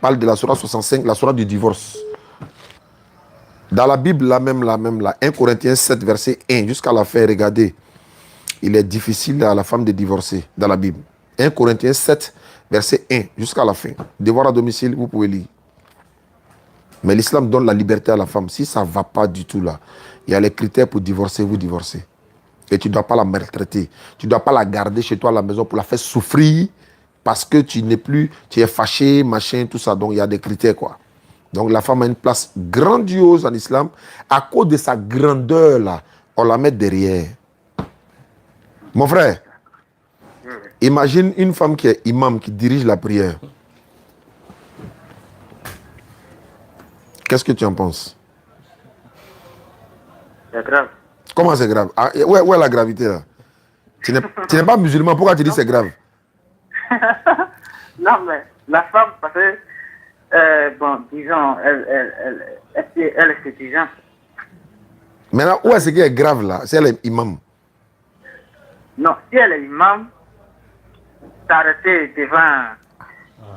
parle de la sourate 65, la sourate du divorce. Dans la Bible, la même, 1 Corinthiens 7, verset 1, jusqu'à la fin, regardez. il est difficile à la femme de divorcer dans la Bible. 1 Corinthiens 7, verset 1 jusqu'à la fin. Devoir à domicile, vous pouvez lire. Mais l'islam donne la liberté à la femme. Si ça ne va pas du tout là, il y a les critères pour divorcer, vous divorcez. Et tu ne dois pas la maltraiter. Tu ne dois pas la garder chez toi à la maison pour la faire souffrir parce que tu n'es plus, tu es fâché, machin, tout ça. Donc il y a des critères quoi. Donc la femme a une place grandiose en islam. À cause de sa grandeur là, on la met derrière. Mon frère, imagine une femme qui est imam, qui dirige la prière. Qu'est-ce que tu en penses? C'est grave. Comment c'est grave? Ah, où est la gravité là? Tu n'es pas musulman, pourquoi tu dis c'est grave? Non, mais la femme, parce que, bon, disons, elle est étudiante. Maintenant, où est-ce qui est grave là? C'est elle est imam. Non, si elle est imam, s'arrêter devant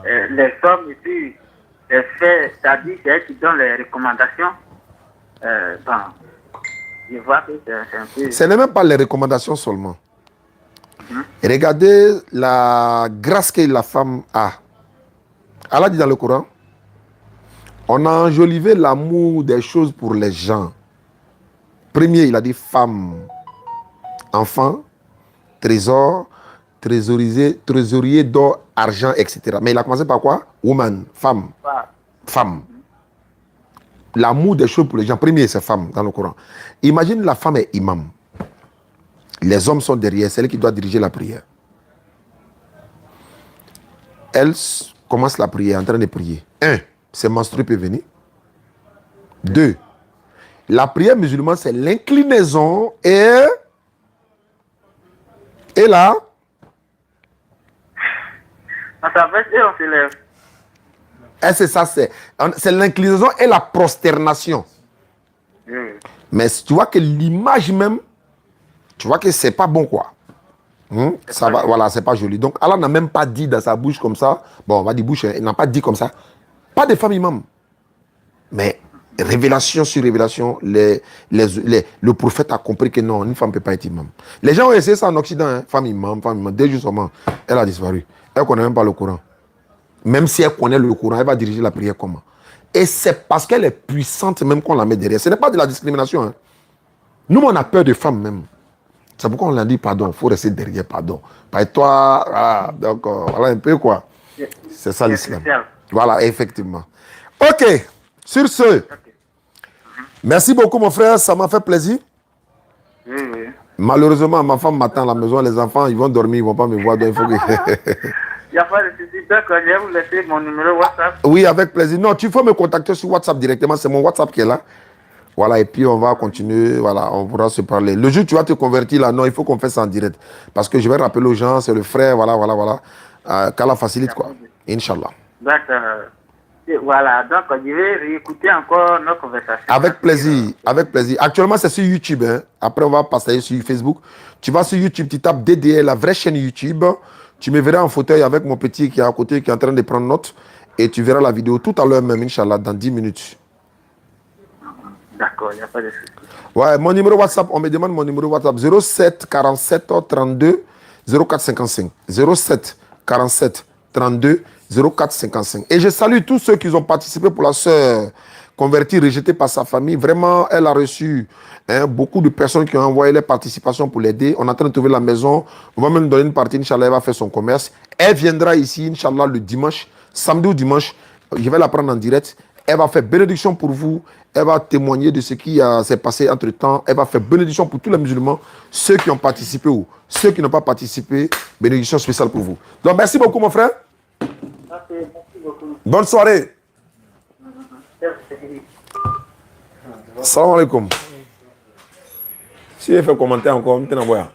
les hommes et puis elle fait, c'est-à-dire c'est elle qui donne les recommandations. Bon, je vois que c'est un peu... Ce n'est même pas les recommandations seulement. Regardez la grâce que la femme a. Allah dit dans le Coran, on a enjolivé l'amour des choses pour les gens. Premier, il a dit femme, enfant, trésor, trésorier d'or, argent, etc. Mais il a commencé par quoi? Woman, femme. Femme. L'amour des choses pour les gens. Premier, c'est femme dans le Coran. Imagine la femme est imam. Les hommes sont derrière, c'est elle qui doit diriger la prière. Elle commence la prière, en train de prier. 1, c'est menstrué peut venir. 2, la prière musulmane, c'est l'inclinaison et là, Ça fait que on se lève. et c'est ça, c'est l'inclinaison et la prosternation. Mais tu vois que l'image même, tu vois que c'est pas bon quoi. Ça va, voilà, c'est pas joli. Donc Allah n'a même pas dit dans sa bouche comme ça. Bon, on va dire bouche, il n'a pas dit comme ça. Pas de femme imam. Mais révélation sur révélation, le prophète a compris que non, une femme ne peut pas être imam. Les gens ont essayé ça en Occident, hein. Femme imam, 2 jours seulement. Elle a disparu. Elle ne connaît même pas le Coran. Même si elle connaît le Coran, elle va diriger la prière comment? Et c'est parce qu'elle est puissante même qu'on la met derrière. Ce n'est pas de la discrimination. Hein. Nous, on a peur de femmes même. C'est pourquoi on l'a dit pardon, il faut rester derrière, pardon. Pas toi, ah, donc voilà un peu quoi. C'est ça l'islam. Voilà, effectivement. Ok, sur ce, merci beaucoup mon frère, ça m'a fait plaisir. Oui. Malheureusement, ma femme m'attend à la maison, les enfants, ils vont dormir, ils ne vont pas me voir, donc il faut que... Il n'y a pas de souci, donc je vais vous laisser mon numéro WhatsApp. Oui, avec plaisir. Non, tu faut me contacter sur WhatsApp directement, c'est mon WhatsApp qui est là. Voilà, et puis on va continuer, voilà, on pourra se parler. Le jour où tu vas te convertir là, non, il faut qu'on fasse ça en direct. Parce que je vais rappeler aux gens, c'est le frère, voilà. Qu'Allah facilite quoi. Inch'Allah. D'accord. Voilà, donc je vais réécouter encore nos conversations. Avec plaisir, avec plaisir. Actuellement, c'est sur YouTube. Hein. Après, on va passer sur Facebook. Tu vas sur YouTube, tu tapes DDL, la vraie chaîne YouTube. Tu me verras en fauteuil avec mon petit qui est à côté, qui est en train de prendre note. Et tu verras la vidéo tout à l'heure même, Inch'Allah, dans 10 minutes. D'accord, il n'y a pas de souci. Ouais, mon numéro WhatsApp, on me demande mon numéro WhatsApp 07 47 32 04 55. 07 47 32 04 55. Et je salue tous ceux qui ont participé pour la sœur convertie, rejetée par sa famille. Vraiment, elle a reçu beaucoup de personnes qui ont envoyé les participations pour l'aider. On est en train de trouver la maison. On va même donner une partie, Inch'Allah, elle va faire son commerce. Elle viendra ici, Inch'Allah, le dimanche, samedi ou dimanche. Je vais la prendre en direct. Elle va faire bénédiction pour vous. Elle va témoigner de ce qui s'est passé entre temps. Elle va faire bénédiction pour tous les musulmans, ceux qui ont participé ou ceux qui n'ont pas participé. Bénédiction spéciale pour vous. Donc, merci beaucoup, mon frère. Merci beaucoup. Bonne soirée. Salam alaikum. Si elle fait commenter encore, on t'en envoie.